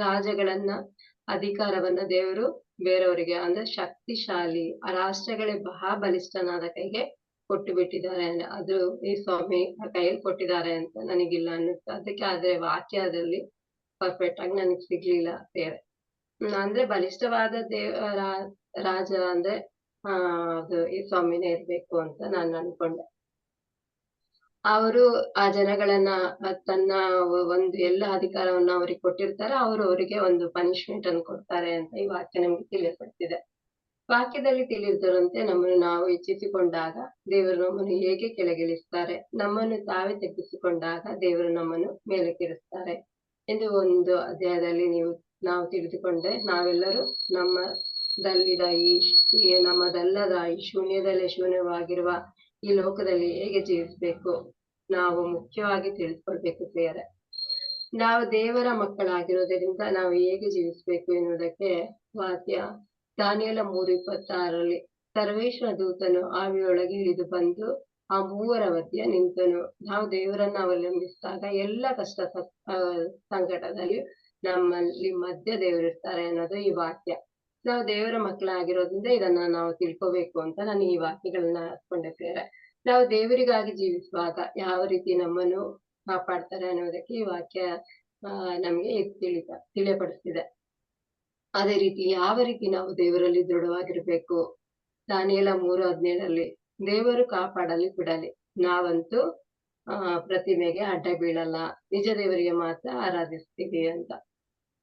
ರಾಜಗಳನ್ನ ಅಧಿಕಾರವನ್ನ ದೇವರು ಬೇರೆಯವರಿಗೆ, ಅಂದ್ರೆ ಶಕ್ತಿಶಾಲಿ ಆ ರಾಷ್ಟ್ರಗಳೇ ಬಲಿಷ್ಠನಾದ ಕೈಗೆ ಕೊಟ್ಟು ಬಿಟ್ಟಿದ್ದಾರೆ. ಅದು ಈ ಸ್ವಾಮಿ ಕೈಯಲ್ಲಿ ಕೊಟ್ಟಿದ್ದಾರೆ ಅಂತ ನನಗಿಲ್ಲ ಅನ್ನುತ್ತೆ. ಅದಕ್ಕೆ ಆದ್ರೆ ವಾಕ್ಯದಲ್ಲಿ ಪರ್ಫೆಕ್ಟ್ ಆಗಿ ನನಗೆ ಸಿಗ್ಲಿಲ್ಲ ಬೇರೆ. ಅಂದ್ರೆ ಬಲಿಷ್ಠವಾದ ರಾಜ ಅಂದ್ರೆ ಅದು ಈ ಸ್ವಾಮಿನೇ ಇರ್ಬೇಕು ಅಂತ ನಾನು ಅನ್ಕೊಂಡೆ. ಅವರು ಆ ಜನಗಳನ್ನ ತನ್ನ ಒಂದು ಎಲ್ಲ ಅಧಿಕಾರವನ್ನ ಅವ್ರಿಗೆ ಕೊಟ್ಟಿರ್ತಾರೆ, ಅವರಿಗೆ ಒಂದು ಪನಿಷ್ಮೆಂಟ್ ಅನ್ನು ಕೊಡ್ತಾರೆ ಅಂತ ಈ ವಾಕ್ಯ ನಮ್ಗೆ ತಿಳಿಯಪಡ್ತಿದೆ. ವಾಕ್ಯದಲ್ಲಿ ತಿಳಿದಿರುವಂತೆ ನಮ್ಮನ್ನು ನಾವು ಇಚ್ಛಿಸಿಕೊಂಡಾಗ ದೇವರು ನಮ್ಮನ್ನು ಹೇಗೆ ಕೆಳಗಿಳಿಸ್ತಾರೆ, ನಮ್ಮನ್ನು ತಾವೇ ತಗ್ಗಿಸಿಕೊಂಡಾಗ ದೇವರು ನಮ್ಮನ್ನು ಮೇಲಕ್ಕಿರಿಸ್ತಾರೆ ಎಂದು ಒಂದು ಅಧ್ಯಾಯದಲ್ಲಿ ನಾವು ತಿಳಿದುಕೊಂಡ್ರೆ, ನಾವೆಲ್ಲರೂ ನಮ್ಮದಲ್ಲದ ಈ ಶೂನ್ಯದಲ್ಲೇ ಶೂನ್ಯವಾಗಿರುವ ಈ ಲೋಕದಲ್ಲಿ ಹೇಗೆ ಜೀವಿಸ್ಬೇಕು ನಾವು ಮುಖ್ಯವಾಗಿ ತಿಳಿದುಕೊಳ್ಬೇಕು ಪ್ರಿಯರೇ. ನಾವು ದೇವರ ಮಕ್ಕಳಾಗಿರೋದ್ರಿಂದ ನಾವು ಹೇಗೆ ಜೀವಿಸ್ಬೇಕು ಎನ್ನುವುದಕ್ಕೆ ವಾಕ್ಯ ದಾನಿಯೇಲ 3:26 ಸರ್ವೇಶ್ವರ ದೂತನು ಆವಿಯೊಳಗೆ ಇಳಿದು ಬಂದು ಆ ಮೂವರ ಮಧ್ಯೆ ನಿಂತನು. ನಾವು ದೇವರನ್ನ ಅವಲಂಬಿಸಿದಾಗ ಎಲ್ಲ ಕಷ್ಟ ಸಂಕಟದಲ್ಲಿ ನಮ್ಮಲ್ಲಿ ಮಧ್ಯ ದೇವರಿರ್ತಾರೆ ಅನ್ನೋದು ಈ ವಾಕ್ಯ. ನಾವು ದೇವರ ಮಕ್ಕಳಾಗಿರೋದ್ರಿಂದ ಇದನ್ನ ನಾವು ತಿಳ್ಕೋಬೇಕು ಅಂತ ನಾನು ಈ ವಾಕ್ಯಗಳನ್ನ ಹಾಕೊಂಡೆ ಪ್ರಿಯರೇ. ನಾವು ದೇವರಿಗಾಗಿ ಜೀವಿಸುವಾಗ ಯಾವ ರೀತಿ ನಮ್ಮನ್ನು ಕಾಪಾಡ್ತಾರೆ ಅನ್ನೋದಕ್ಕೆ ಈ ವಾಕ್ಯ ನಮ್ಗೆ ತಿಳಿಯಪಡಿಸ್ತಿದೆ. ಅದೇ ರೀತಿ ಯಾವ ರೀತಿ ನಾವು ದೇವರಲ್ಲಿ ದೃಢವಾಗಿರ್ಬೇಕು. ದಾನಿಯೇಲ 3:17 ದೇವರು ಕಾಪಾಡಲಿ ಬಿಡಲಿ, ನಾವಂತೂ ಪ್ರತಿಮೆಗೆ ಅಡ್ಡ ಬೀಳಲ್ಲ, ನಿಜ ದೇವರಿಗೆ ಮಾತ್ರ ಆರಾಧಿಸ್ತೀವಿ ಅಂತ.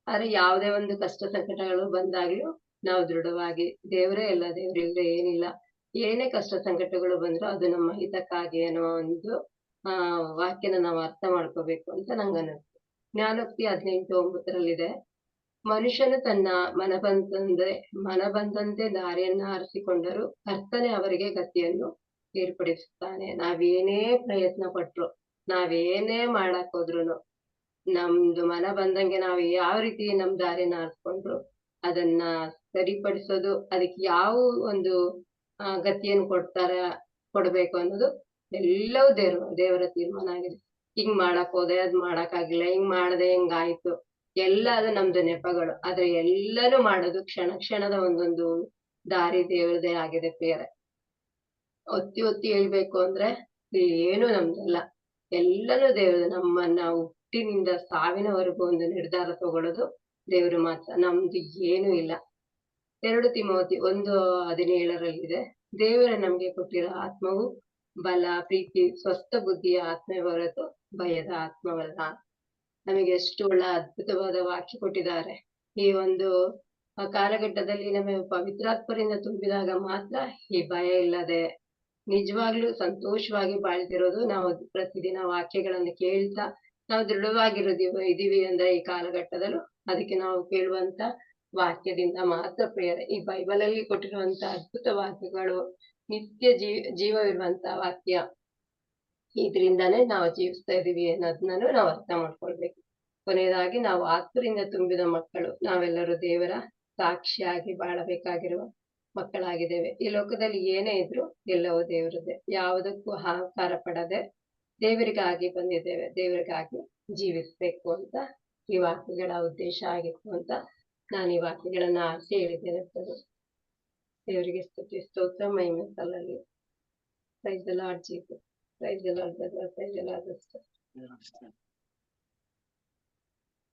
ಆದ್ರೆ ಯಾವುದೇ ಒಂದು ಕಷ್ಟ ಸಂಕಟಗಳು ಬಂದಾಗ್ಲೂ ನಾವು ದೃಢವಾಗಿ ದೇವರೇ ಎಲ್ಲ, ದೇವರಿಲ್ಲದೆ ಏನಿಲ್ಲ, ಏನೇ ಕಷ್ಟ ಸಂಕಟಗಳು ಬಂದ್ರು ಅದು ನಮ್ಮ ಹಿತಕ್ಕಾಗಿ ಅನ್ನೋ ಒಂದು ವಾಕ್ಯನ ನಾವು ಅರ್ಥ ಮಾಡ್ಕೋಬೇಕು ಅಂತ ನಂಗನ್ನಿಸ್ತು. ಜ್ಞಾನೋಕ್ತಿ 18:9 ಮನುಷ್ಯನು ತನ್ನ ಮನಬಂದಂತೆ ದಾರಿಯನ್ನ ಆರಿಸಿಕೊಂಡರೂ ಕರ್ತನೇ ಅವರಿಗೆ ಗತಿಯನ್ನು ಏರ್ಪಡಿಸುತ್ತಾನೆ. ನಾವೇನೇ ಪ್ರಯತ್ನ ಪಟ್ರು, ನಾವೇನೇ ಮಾಡಕ್ ಹೋದ್ರುನು, ನಮ್ದು ಮನ ಬಂದಂಗೆ ನಾವು ಯಾವ ರೀತಿ ನಮ್ ದಾರಿನ ಆರಿಸ್ಕೊಂಡ್ರು ಅದನ್ನ ಸರಿಪಡಿಸೋದು, ಅದಕ್ಕೆ ಯಾವ ಒಂದು ಗತಿಯನ್ನು ಕೊಡ್ಬೇಕು ಅನ್ನೋದು ಎಲ್ಲವೂ ದೇವರ ತೀರ್ಮಾನ ಆಗಿದೆ. ಹಿಂಗ್ ಮಾಡಕ್ ಹೋದೆ ಅದ್ ಮಾಡಕ್ ಆಗಿಲ್ಲ, ಹಿಂಗ್ ಮಾಡದೆ ಹಿಂಗಾಯ್ತು, ಎಲ್ಲ ಅದು ನಮ್ದು ನೆಪಗಳು. ಆದ್ರೆ ಎಲ್ಲಾನು ಮಾಡೋದು ಕ್ಷಣದ ಒಂದೊಂದು ದಾರಿ ದೇವರದೇ ಆಗಿದೆ ಪ್ರಿಯರೇ. ಒತ್ತಿ ಹೇಳ್ಬೇಕು ಅಂದ್ರೆ ಏನು ನಮ್ದಲ್ಲ, ಎಲ್ಲನೂ ದೇವ್ರದು. ನಮ್ಮನ್ನ ಹುಟ್ಟಿನಿಂದ ಸಾವಿನವರೆಗೂ ಒಂದು ನಿರ್ಧಾರ ತಗೊಳ್ಳೋದು ದೇವ್ರು ಮಾತ್ರ, ನಮ್ದು ಏನೂ ಇಲ್ಲ. 2 ತಿಮೋತಿ 1:17 ದೇವರ ನಮ್ಗೆ ಕೊಟ್ಟಿರೋ ಆತ್ಮವು ಬಲ, ಪ್ರೀತಿ, ಸ್ವಸ್ಥ ಬುದ್ಧಿಯ ಆತ್ಮವೇ ಹೊರತು ಭಯದ ಆತ್ಮವಲ್ಲ. ನಮಗೆ ಎಷ್ಟು ಒಳ್ಳೆ ಅದ್ಭುತವಾದ ವಾಕ್ಯ ಕೊಟ್ಟಿದ್ದಾರೆ. ಈ ಒಂದು ಕಾಲಘಟ್ಟದಲ್ಲಿ ನಮಗೆ ಪವಿತ್ರಾತ್ಮರಿಂದ ತುಂಬಿದಾಗ ಮಾತ್ರ ಈ ಭಯ ಇಲ್ಲದೆ ನಿಜವಾಗ್ಲೂ ಸಂತೋಷವಾಗಿ ಬಾಳ್ತಿರೋದು. ನಾವು ಪ್ರತಿದಿನ ವಾಕ್ಯಗಳನ್ನು ಕೇಳ್ತಾ ನಾವು ಇದೀವಿ ಅಂದ್ರೆ ಈ ಕಾಲಘಟ್ಟದಲ್ಲೂ ಅದಕ್ಕೆ ನಾವು ಕೇಳುವಂತ ವಾಕ್ಯದಿಂದ ಮಾತ್ರ ಪ್ರಿಯರೇ. ಈ ಬೈಬಲ್ ಅಲ್ಲಿ ಕೊಟ್ಟಿರುವಂತ ಅದ್ಭುತ ವಾಕ್ಯಗಳು ನಿತ್ಯ ಜೀವವಿರುವಂತ ವಾಕ್ಯ. ಇದ್ರಿಂದಾನೇ ನಾವು ಜೀವಿಸ್ತಾ ಇದೀವಿ ಅನ್ನೋದನ್ನು ನಾವು ಅರ್ಥ ಮಾಡ್ಕೊಳ್ಬೇಕು. ಕೊನೆಯದಾಗಿ ನಾವು ಆತ್ಮರಿಂದ ತುಂಬಿದ ಮಕ್ಕಳು, ನಾವೆಲ್ಲರೂ ದೇವರ ಸಾಕ್ಷಿಯಾಗಿ ಬಾಳಬೇಕಾಗಿರುವ ಮಕ್ಕಳಾಗಿದ್ದೇವೆ. ಈ ಲೋಕದಲ್ಲಿ ಏನೇ ಇದ್ರು ಎಲ್ಲವೂ ದೇವರದ್ದೇ. ಯಾವುದಕ್ಕೂ ಅಹಂಕಾರ ಪಡದೆ ದೇವರಿಗಾಗಿ ಬಂದಿದ್ದೇವೆ, ದೇವರಿಗಾಗಿ ಜೀವಿಸ್ಬೇಕು ಅಂತ ಈ ವಾಕ್ಯಗಳ ಉದ್ದೇಶ ಆಗಿತ್ತು ಅಂತ ನಾನು ಈ ವಾಕ್ಯಗಳನ್ನ ಆರಿಸಿ ಹೇಳಿದ್ದೇನೆ. ದೇವರಿಗೆ ಸ್ತುತಿ ಸ್ತೋತ್ರ ಮಹಿಮೆ ಸಲ್ಲಲಿ. Praise the Lord Jesus. Praise the Lord brother. Praise the Lord sister.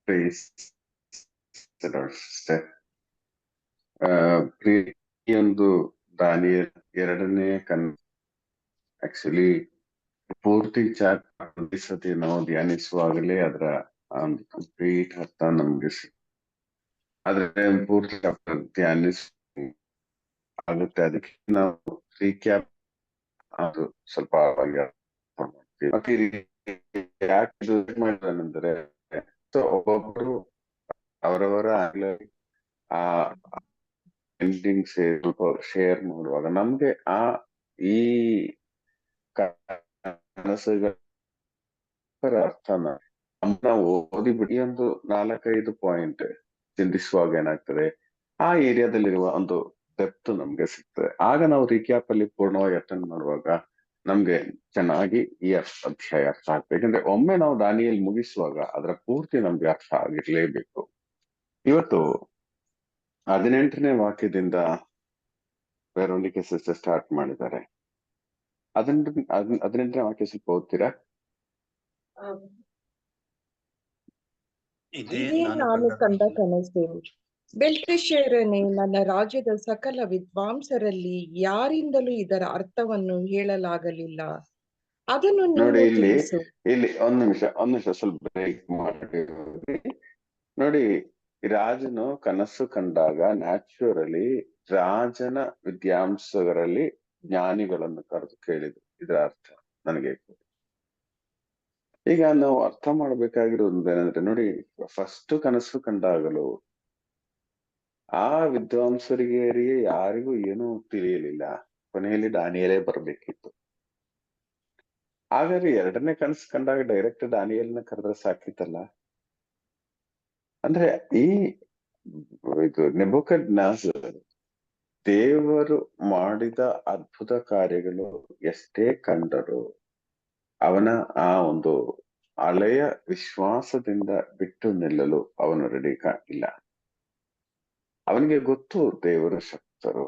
Praise the Lord, sister. ಪ್ರತಿಯೊಂದು ದಾನಿಯೇಲ್ 2ನೇ ಆಕ್ಚುಲಿ ಪೂರ್ತಿ ಸತಿ ನಾವು ಧ್ಯಾನಿಸುವಾಗಲೇ ಅದರ ಒಂದು ಕಂಪ್ಲೀಟ್ ಅರ್ಥ ನಮ್ಗೆ ಆದ್ರೆ ಪೂರ್ತಿ ಧ್ಯಾನಿಸ ಆಗುತ್ತೆ. ಅದಕ್ಕೆ ನಾವು ರೀಕ್ಯಾಪ್ ಅದು ಸ್ವಲ್ಪ ಯಾಕೆ ಮಾಡಿದ್ರೆ ಒಬ್ಬೊಬ್ರು ಅವರವರ ಆ ಎಂಡಿಂಗ್ಸ್ ಸ್ವಲ್ಪ ಶೇರ್ ಮಾಡುವಾಗ ನಮ್ಗೆ ಈ ಕನಸುಗಳ ಅರ್ಥನ ನಾವು ಓದಿಬಿಡಿ ಒಂದು 4-5 ಪಾಯಿಂಟ್ ಚಿಂತಿಸುವಾಗ ಏನಾಗ್ತದೆ, ಆ ಏರಿಯಾದಲ್ಲಿರುವ ಒಂದು ಡೆಪ್ತ್ ನಮ್ಗೆ ಸಿಗ್ತದೆ. ಆಗ ನಾವು ರೀಕ್ಯಾಪ್ ಅಲ್ಲಿ ಪೂರ್ಣವಾಗಿ ಅಟೆಂಡ್ ಮಾಡುವಾಗ ನಮ್ಗೆ ಚೆನ್ನಾಗಿ ಈ ಅಧ್ಯಾಯ ಅರ್ಥ ಆಗ್ತದೆ. ಯಾಕಂದ್ರೆ ಒಮ್ಮೆ ನಾವು ದಾನಿಯಲ್ಲಿ ಮುಗಿಸುವಾಗ ಅದರ ಪೂರ್ತಿ ನಮ್ಗೆ ಅರ್ಥ ಆಗಿರ್ಲೇಬೇಕು. ಇವತ್ತು 18ನೇ ವಾಕ್ಯದಿಂದ ವೆರೋನಿಕಾ ಸಿಸ್ಟರ್ ಸ್ಟಾರ್ಟ್ ಮಾಡಿದ್ದಾರೆ. 18ನೇ ವಾಕ್ಯ ಸ್ವಲ್ಪ ಓದ್ತೀರಾ? ಇದೇ ನಾನು ಕಂಡ ಕನಸು. ಬೆಲ್ತೆಶಚ್ಚರನೇ, ನನ್ನ ರಾಜ್ಯದ ಸಕಲ ವಿದ್ವಾಂಸರಲ್ಲಿ ಯಾರಿಂದಲೂ ಇದರ ಅರ್ಥವನ್ನು ಹೇಳಲಾಗಲಿಲ್ಲ. ಅದನ್ನು ನೋಡಿ, ನೀನು ತಿಳಿಸು. ಇಲ್ಲಿ ಒಂದ್ ನಿಮಿಷ ಸ್ವಲ್ಪ ಬ್ರೇಕ್ ಮಾಡಿ ನೋಡಿ. ರಾಜನು ಕನಸು ಕಂಡಾಗ ನ್ಯಾಚುರಲಿ ರಾಜನ ವಿದ್ವಾಂಸರಲ್ಲಿ ಜ್ಞಾನಿಗಳನ್ನು ಕರೆದು ಕೇಳಿದ್ರು, ಇದರ ಅರ್ಥ ನನಗೆ. ಈಗ ನಾವು ಅರ್ಥ ಮಾಡ್ಬೇಕಾಗಿರೋದು ಏನಂದ್ರೆ ನೋಡಿ, ಫಸ್ಟ್ ಕನಸು ಕಂಡಾಗಲು ಆ ವಿದ್ವಾಂಸರಿಗೆ ಯಾರಿಗೂ ಏನೂ ತಿಳಿಯಲಿಲ್ಲ. ಕೊನೆಯಲ್ಲಿ ದಾನಿಯೇಲೇ ಬರ್ಬೇಕಿತ್ತು. ಹಾಗಾದ್ರೆ 2ನೇ ಕನಸು ಕಂಡಾಗ ಡೈರೆಕ್ಟ್ ದಾನಿಯೇಲನ ಕರೆದ್ರೆ ಸಾಕಿತ್ತಲ್ಲ. ಅಂದ್ರೆ ಇದು ನೆಬೂಕದ್ನೆಚ್ಚರ್ ದೇವರು ಮಾಡಿದ ಅದ್ಭುತ ಕಾರ್ಯಗಳು ಎಷ್ಟೇ ಕಂಡರು ಅವನ ಆ ಒಂದು ಹಳೆಯ ವಿಶ್ವಾಸದಿಂದ ಬಿಟ್ಟು ನಿಲ್ಲಲು ಅವನು ರೆಡಿ ಇಲ್ಲ. ಅವನಿಗೆ ಗೊತ್ತು ದೇವರು ಶಕ್ತರು,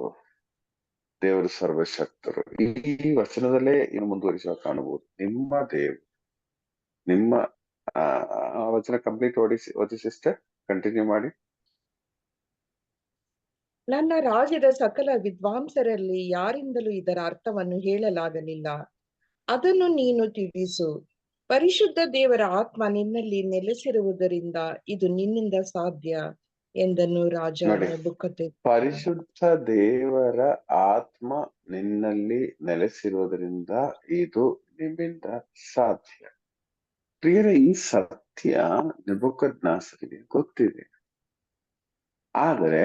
ದೇವರು ಸರ್ವಶಕ್ತರು. ಈ ವಚನದಲ್ಲೇ ಇನ್ನು ಮುಂದುವರಿಸುವ ಕಾಣಬಹುದು. ನಿಮ್ಮ ದೇವರು, ನಿಮ್ಮ ವಚನ ಕಂಪ್ಲೀಟ್ ಓದಿ ಸಿಸ್ಟರ್, ಕಂಟಿನ್ಯೂ ಮಾಡಿ. ನನ್ನ ರಾಜ್ಯದ ಸಕಲ ವಿದ್ವಾಂಸರಲ್ಲಿ ಯಾರಿಂದಲೂ ಇದರ ಅರ್ಥವನ್ನು ಹೇಳಲಾಗಲಿಲ್ಲ. ಅದನ್ನು ನೀನು ತಿಳಿಸು. ಪರಿಶುದ್ಧ ದೇವರ ಆತ್ಮ ನಿನ್ನಲ್ಲಿ ನೆಲೆಸಿರುವುದರಿಂದ ಇದು ನಿನ್ನಿಂದ ಸಾಧ್ಯ ಎಂದನು ರಾಜ ನೆಬೂಕದ್ನೆಚ್ಚರ್. ಪರಿಶುದ್ಧ ದೇವರ ಆತ್ಮ ನಿನ್ನಲ್ಲಿ ನೆಲೆಸಿರುವುದರಿಂದ ಇದು ನಿಮ್ಮಿಂದ ಸಾಧ್ಯ. ಪ್ರಿಯರೇ, ಈ ಸತ್ಯ ನೆಬೂಕದ್ನೆಚ್ಚರನಿಗೆ ಗೊತ್ತಿದೆ. ಆದರೆ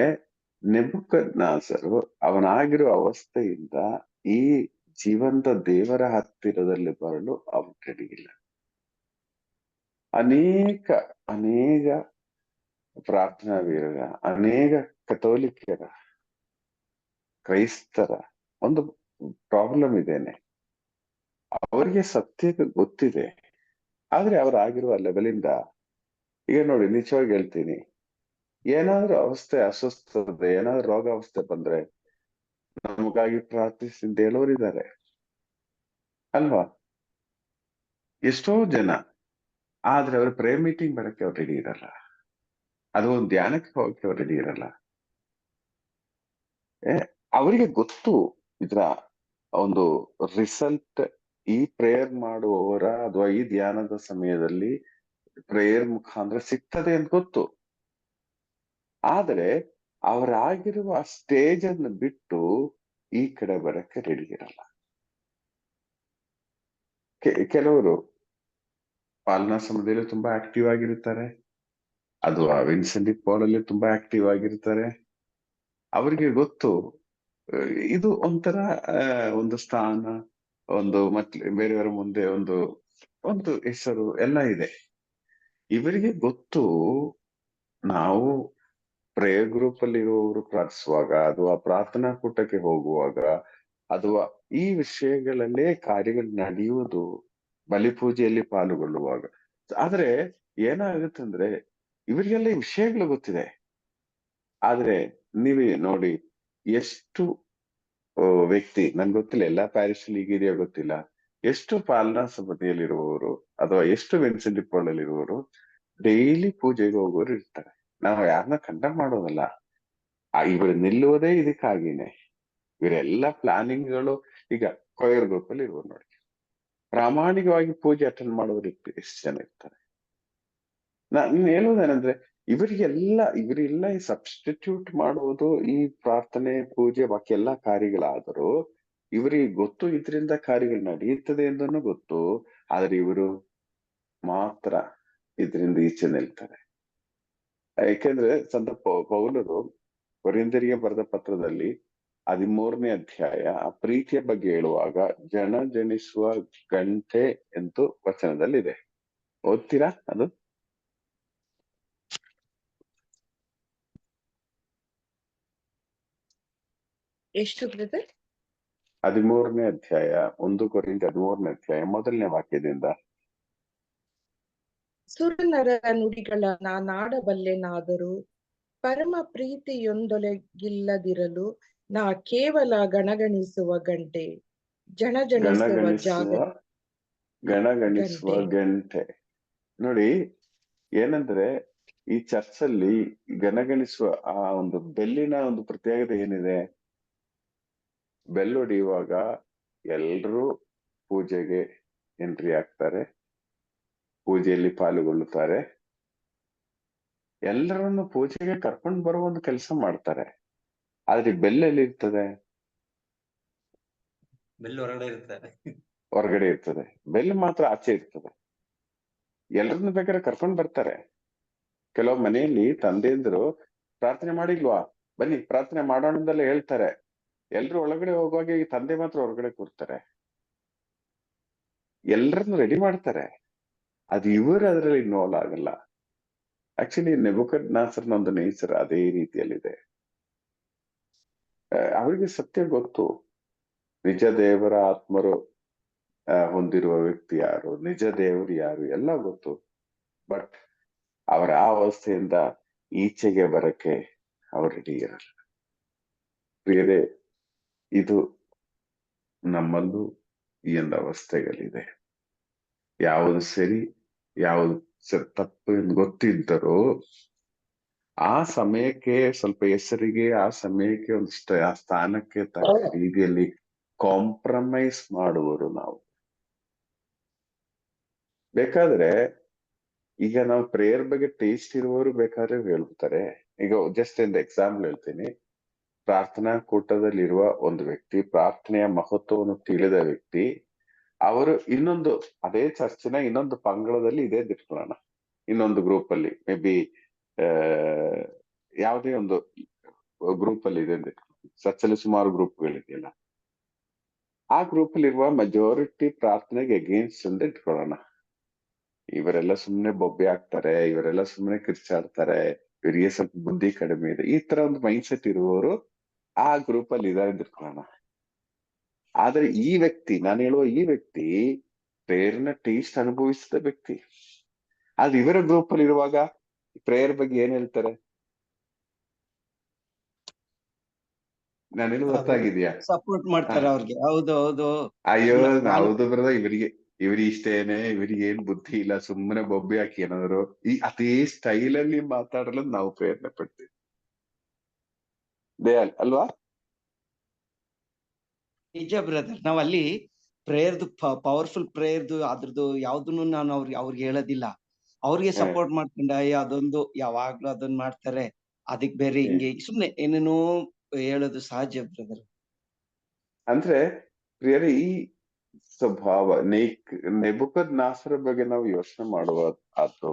ನೆಬೂಕದ್ನೆಚ್ಚರನು ಅವನಾಗಿರುವ ಅವಸ್ಥೆಯಿಂದ ಈ ಜೀವಂತ ದೇವರ ಹತ್ತಿರದಲ್ಲಿ ಬರಲು ಅವನು ರೆಡಿಯಿಲ್ಲ. ಅನೇಕ ಅನೇಕ ಪ್ರಾರ್ಥನಾ ವೀರರ, ಅನೇಕ ಕಥೋಲಿಕರ, ಕ್ರೈಸ್ತರ ಒಂದು ಪ್ರಾಬ್ಲಮ್ ಇದೇನೆ. ಅವರಿಗೆ ಸತ್ಯ ಗೊತ್ತಿದೆ, ಆದ್ರೆ ಅವರಾಗಿರುವ ಲೆವೆಲಿಂದ, ಈಗ ನೋಡಿ ನಿಜವಾಗಿ ಹೇಳ್ತೀನಿ, ಏನಾದ್ರೂ ಅವಸ್ಥೆ ಅಸ್ವಸ್ಥತೆ, ಏನಾದ್ರೂ ರೋಗಾವಸ್ಥೆ ಬಂದ್ರೆ ನಮಗಾಗಿ ಪ್ರಾರ್ಥಿಸಿದ ಹೇಳೋರಿದ್ದಾರೆ ಅಲ್ವಾ? ಎಷ್ಟೋ ಜನ. ಆದ್ರೆ ಅವ್ರ ಪ್ರೇಯರ್ ಮೀಟಿಂಗ್ ಬರಕ್ಕೆ ಅವ್ರು ರೆಡಿ ಇರಲ್ಲ, ಅದು ಒಂದು ಧ್ಯಾನಕ್ಕೆ ಹೋಗಕ್ಕೆ ಅವ್ರು ರೆಡಿ ಇರಲ್ಲ. ಅವರಿಗೆ ಗೊತ್ತು ಇದ್ರ ಒಂದು ರಿಸಲ್ಟ್ ಈ ಪ್ರೇಯರ್ ಮಾಡುವವರ ಅಥವಾ ಈ ಧ್ಯಾನದ ಸಮಯದಲ್ಲಿ ಪ್ರೇಯರ್ ಮುಖಾಂತರ ಸಿಗ್ತದೆ ಅಂತ ಗೊತ್ತು. ಆದರೆ ಅವರಾಗಿರುವ ಸ್ಟೇಜ್ ಅನ್ನು ಬಿಟ್ಟು ಈ ಕಡೆ ಬರಕ್ಕೆ ರೆಡಿ ಇರಲ್ಲ. ಕೆಲವರು ಪಾಲನಾ ಸಮಯದಲ್ಲಿ ತುಂಬಾ ಆಕ್ಟಿವ್ ಆಗಿರ್ತಾರೆ, ಅದು ವಿನ್ಸೆಂಟ್ ಡಿ ಪಾಲ್ ಅಲ್ಲಿ ತುಂಬಾ ಆಕ್ಟಿವ್ ಆಗಿರ್ತಾರೆ. ಅವರಿಗೆ ಗೊತ್ತು ಇದು ಒಂಥರ ಒಂದು ಸ್ಥಾನ, ಒಂದು ಮತ್ತೆ ಬೇರೆಯವರ ಮುಂದೆ ಒಂದು ಒಂದು ಹೆಸರು ಎಲ್ಲ ಇದೆ. ಇವರಿಗೆ ಗೊತ್ತು ನಾವು ಪ್ರೇಯರ್ ಗ್ರೂಪ್ ಅಲ್ಲಿ ಇರುವವರು ಪ್ರಾರ್ಥಿಸುವಾಗ ಅಥವಾ ಪ್ರಾರ್ಥನಾ ಕೂಟಕ್ಕೆ ಹೋಗುವಾಗ ಅಥವಾ ಈ ವಿಷಯಗಳಲ್ಲೇ ಕಾರ್ಯಗಳು ನಡೆಯುವುದು ಬಲಿಪೂಜೆಯಲ್ಲಿ ಪಾಲ್ಗೊಳ್ಳುವಾಗ. ಆದ್ರೆ ಏನಾಗುತ್ತಂದ್ರೆ ಇವರಿಗೆಲ್ಲ ಈ ವಿಷಯಗಳು ಗೊತ್ತಿದೆ, ಆದ್ರೆ ನೀವೇ ನೋಡಿ ಎಷ್ಟು ವ್ಯಕ್ತಿ, ನನ್ಗೆ ಗೊತ್ತಿಲ್ಲ ಎಲ್ಲಾ ಪ್ಯಾರಿಸ್ ಹೀಗಿದೆಯೋ ಗೊತ್ತಿಲ್ಲ, ಎಷ್ಟು ಪಾಲನಾ ಸಮಿತಿಯಲ್ಲಿರುವವರು ಅಥವಾ ಎಷ್ಟು ವಿನ್ಸೆಂಟ್ ಡಿ ಪಾಲ್ ಅಲ್ಲಿ ಇರುವವರು ಡೈಲಿ ಪೂಜೆಗೆ ಹೋಗೋರು ಇರ್ತಾರೆ. ನಾವು ಯಾರನ್ನ ಕಂಡಮ್ ಮಾಡೋದಲ್ಲ, ಇವರು ನಿಲ್ಲುವುದೇ ಇದಕ್ಕಾಗಿನೇ. ಇವರೆಲ್ಲ ಪ್ಲಾನಿಂಗ್ಗಳು, ಈಗ ಕೊಯರ್ ಗ್ರೂಪ್ ಅಲ್ಲಿ ಇರುವರು ನೋಡಿ, ಪ್ರಾಮಾಣಿಕವಾಗಿ ಪೂಜೆ ಅಟೆಂಡ್ ಮಾಡೋರು ಎಷ್ಟು ಜನ ಇರ್ತಾರೆ. ನಾನು ಹೇಳುವುದೇನಂದ್ರೆ ಇವರೆಲ್ಲ ಈ ಸಬ್ಸ್ಟಿಟ್ಯೂಟ್ ಮಾಡುವುದು ಈ ಪ್ರಾರ್ಥನೆ ಪೂಜೆ ಬಾಕಿ ಎಲ್ಲಾ ಕಾರ್ಯಗಳಾದರೂ ಇವರಿಗೆ ಗೊತ್ತು, ಇದರಿಂದ ಕಾರ್ಯಗಳು ನಡೆಯುತ್ತದೆ ಎಂದೂ ಗೊತ್ತು. ಆದ್ರೆ ಇವರು ಮಾತ್ರ ಇದರಿಂದ ಈಚೆ ನಿಲ್ತಾರೆ. ಯಾಕೆಂದ್ರೆ ಸಂತ ಪೌಲರು ಕೊರಿಂಥರಿಗೆ ಬರೆದ ಪತ್ರದಲ್ಲಿ 13ನೇ ಅಧ್ಯಾಯ ಪ್ರೀತಿಯ ಬಗ್ಗೆ ಹೇಳುವಾಗ ಜನಿಸುವ ಗಂಟೆ ಎಂದು ವಚನದಲ್ಲಿದೆ. ಓದ್ತೀರಾ ಅದು? ಎಷ್ಟು ಬ್ರದರ್? 13ನೇ ಅಧ್ಯಾಯ, 1 ಕೊರಿಂಥ 13ನೇ ಅಧ್ಯಾಯ 1ನೇ ವಾಕ್ಯದಿಂದ. ಸುರನರ ನುಡಿಗಳ ನಾನಾಡಬಲ್ಲೆನಾದರೂ ಪರಮ ಪ್ರೀತಿಯೊಂದೊಳಗಿಲ್ಲದಿರಲು ನಾ ಕೇವಲ ಗಣಗಣಿಸುವ ಗಂಟೆ, ಗಣಗಣಿಸುವ ಗಂಟೆ. ನೋಡಿ ಏನಂದ್ರೆ ಈ ಚರ್ಚಲ್ಲಿ ಗಣಗಣಿಸುವ ಆ ಒಂದು ಬೆಲ್ಲಿನ ಒಂದು ಪ್ರತ್ಯೇಕತೆ ಏನಿದೆ, ಬೆಲ್ ಹೊಡೆಯುವಾಗ ಎಲ್ರೂ ಪೂಜೆಗೆ ಎಂಟ್ರಿ ಆಗ್ತಾರೆ, ಪೂಜೆಯಲ್ಲಿ ಪಾಲ್ಗೊಳ್ಳುತ್ತಾರೆ, ಎಲ್ಲರನ್ನು ಪೂಜೆಗೆ ಕರ್ಕೊಂಡು ಬರುವ ಒಂದು ಕೆಲಸ ಮಾಡ್ತಾರೆ. ಆದ್ರೆ ಬೆಲ್ಲಲ್ಲಿ ಇರ್ತದೆ, ಬೆಲ್ ಹೊರಗಡೆ ಇರ್ತದೆ, ಬೆಲ್ ಮಾತ್ರ ಆಚೆ ಇರ್ತದೆ. ಎಲ್ಲರನ್ನು ಬೇಕಾದ್ರೆ ಕರ್ಕೊಂಡು ಬರ್ತಾರೆ. ಕೆಲವು ಮನೆಯಲ್ಲಿ ತಂದೆಯಂದ್ರು ಪ್ರಾರ್ಥನೆ ಮಾಡಿಲ್ವಾ, ಬನ್ನಿ ಪ್ರಾರ್ಥನೆ ಮಾಡೋಣದಲ್ಲ ಹೇಳ್ತಾರೆ. ಎಲ್ರು ಒಳಗಡೆ ಹೋಗುವಾಗ ಈ ತಂದೆ ಮಾತ್ರ ಹೊರಗಡೆ ಕೂರ್ತಾರೆ, ಎಲ್ಲರನ್ನು ರೆಡಿ ಮಾಡ್ತಾರೆ. ಅದು ಇವರು ಅದರಲ್ಲಿ ಇನ್ವಾಲ್ವ್ ಆಗಲ್ಲ. ಆಕ್ಚುಲಿ ನೆಬೂಕದ್ನೆಚ್ಚರನ ಒಂದು ನೇಚರ್ ಅದೇ ರೀತಿಯಲ್ಲಿದೆ. ಅವರಿಗೆ ಸತ್ಯ ಗೊತ್ತು, ನಿಜ ದೇವರ ಆತ್ಮರು ಹೊಂದಿರುವ ವ್ಯಕ್ತಿ ಯಾರು, ನಿಜ ದೇವರು ಯಾರು ಎಲ್ಲ ಗೊತ್ತು. ಬಟ್ ಅವರ ಆ ಅವಸ್ಥೆಯಿಂದ ಈಚೆಗೆ ಬರಕ್ಕೆ ಅವರು ರೆಡಿ ಇರಲ್ಲ. ಬೇರೆ ಇದು ನಮ್ಮಲ್ಲೂ ಈ ಒಂದು ಅವಸ್ಥೆಗಳಿದೆ. ಯಾವುದು ಸರಿ ಯಾವುದು ತಪ್ಪು ಎಂದು ಗೊತ್ತಿದ್ದರೂ ಆ ಸಮಯಕ್ಕೆ ಸ್ವಲ್ಪ ಹೆಸರಿಗೆ, ಆ ಸಮಯಕ್ಕೆ ಒಂದು ಆ ಸ್ಥಾನಕ್ಕೆ ತಕ್ಕ ರೀತಿಯಲ್ಲಿ ಕಾಂಪ್ರಮೈಸ್ ಮಾಡುವರು ನಾವು. ಬೇಕಾದ್ರೆ ಈಗ ನಾವು ಪ್ರೇಯರ್ ಬಗ್ಗೆ ಟೇಸ್ಟ್ ಇರುವವರು ಬೇಕಾದ್ರೆ ಹೇಳ್ತಾರೆ. ಈಗ ಜಸ್ಟ್ ಒಂದು ಎಕ್ಸಾಂಪಲ್ ಹೇಳ್ತೀನಿ. ಪ್ರಾರ್ಥನಾ ಕೂಟದಲ್ಲಿರುವ ಒಂದು ವ್ಯಕ್ತಿ, ಪ್ರಾರ್ಥನೆಯ ಮಹತ್ವವನ್ನು ತಿಳಿದ ವ್ಯಕ್ತಿ, ಅವರು ಇನ್ನೊಂದು ಅದೇ ಚರ್ಚಿನ ಇನ್ನೊಂದು ಪಂಗಡದಲ್ಲಿ ಇದೇ ಇಟ್ಕೊಳ್ಳೋಣ, ಇನ್ನೊಂದು ಗ್ರೂಪ್ ಅಲ್ಲಿ ಮೇ ಬಿ ಯಾವುದೇ ಒಂದು ಗ್ರೂಪ್ ಅಲ್ಲಿ ಇದೆ ಅಂದ್ರೆ ಚರ್ಚಲ್ಲಿ ಸುಮಾರು ಗ್ರೂಪ್ಗಳಿದೆಯಲ್ಲ, ಆ ಗ್ರೂಪ್ ಅಲ್ಲಿ ಇರುವ ಮೆಜಾರಿಟಿ ಪ್ರಾರ್ಥನೆಗೆ ಅಗೇನ್ಸ್ಟ್ ಅಂತ ಇಟ್ಕೊಳ್ಳೋಣ. ಇವರೆಲ್ಲ ಸುಮ್ನೆ ಬೊಬ್ಬೆ ಆಗ್ತಾರೆ, ಇವರೆಲ್ಲ ಸುಮ್ನೆ ಕಿರ್ಚಾಡ್ತಾರೆ, ಇವರಿಗೆ ಸ್ವಲ್ಪ ಬುದ್ಧಿ ಕಡಿಮೆ ಇದೆ, ಈ ತರ ಒಂದು ಮೈಂಡ್ ಸೆಟ್ ಇರುವವರು ಆ ಗ್ರೂಪ್ ಅಲ್ಲಿ ಇದಾರೆ ಅಂತ ಇಟ್ಕೊಳ್ಳೋಣ. ಆದ್ರೆ ಈ ವ್ಯಕ್ತಿ, ನಾನು ಹೇಳುವ ಈ ವ್ಯಕ್ತಿ ಪ್ರೇಯರ್ನ ಟೇಸ್ಟ್ ಅನುಭವಿಸಿದ ವ್ಯಕ್ತಿ. ಆದ್ರೆ ಇವರ ಗ್ರೂಪ್ ಅಲ್ಲಿ ಇರುವಾಗ ಪ್ರೇಯರ್ ಬಗ್ಗೆ ಏನ್ ಹೇಳ್ತಾರೆ? ನಾನು ಹೇಳುದು ಅರ್ಥ ಆಗಿದ್ಯಾ? ಸಪೋರ್ಟ್ ಮಾಡ್ತಾರೆ ಅವ್ರಿಗೆ. ಹೌದು ಹೌದು. ಅಯ್ಯೋ ನಾನು ಹೌದು ಬ್ರದರ್, ಇವರಿಗೆ ಇಷ್ಟೇನೆ, ಇವರಿಗೆ ಏನ್ ಬುದ್ಧಿ ಇಲ್ಲ, ಸುಮ್ಮನೆ ಬೊಬ್ಬೆ ಹಾಕಿ ಏನಾದ್ರು ಈ ಅದೇ ಸ್ಟೈಲ್ ಅಲ್ಲಿ ಮಾತಾಡಲು ನಾವು ಪ್ರಯತ್ನ ಪಡ್ತೀವಿ, ದಯಾಲ್ ಅಲ್ವಾ? ನಿಜ ಬ್ರದರ್, ನಾವ್ ಅಲ್ಲಿ ಪ್ರೇಯರ್ದು ಪವರ್ಫುಲ್ ಪ್ರೇಯರ್ದು ಅದ್ರದ್ದು ಯಾವ್ದನ್ನು ನಾನು ಅವ್ರಿಗೆ ಹೇಳೋದಿಲ್ಲ. ಅವ್ರಿಗೆ ಸಪೋರ್ಟ್ ಮಾಡ್ಕೊಂಡ ಅದೊಂದು ಯಾವಾಗ್ಲೂ ಅದನ್ನ ಮಾಡ್ತಾರೆ, ಅದಕ್ ಬೇರೆ ಹಿಂಗೆ ಸುಮ್ನೆ ಏನೇನೋ ಹೇಳೋದು ಸಹಜ ಬ್ರದರ್. ಅಂದ್ರೆ ಪ್ರಿಯರೇ, ಈ ಸ್ವಭಾವ ನೆಬೂಕದ್ನೆಚ್ಚರ್ ಬಗ್ಗೆ ನಾವು ಯೋಚನೆ ಮಾಡುವ ಅದು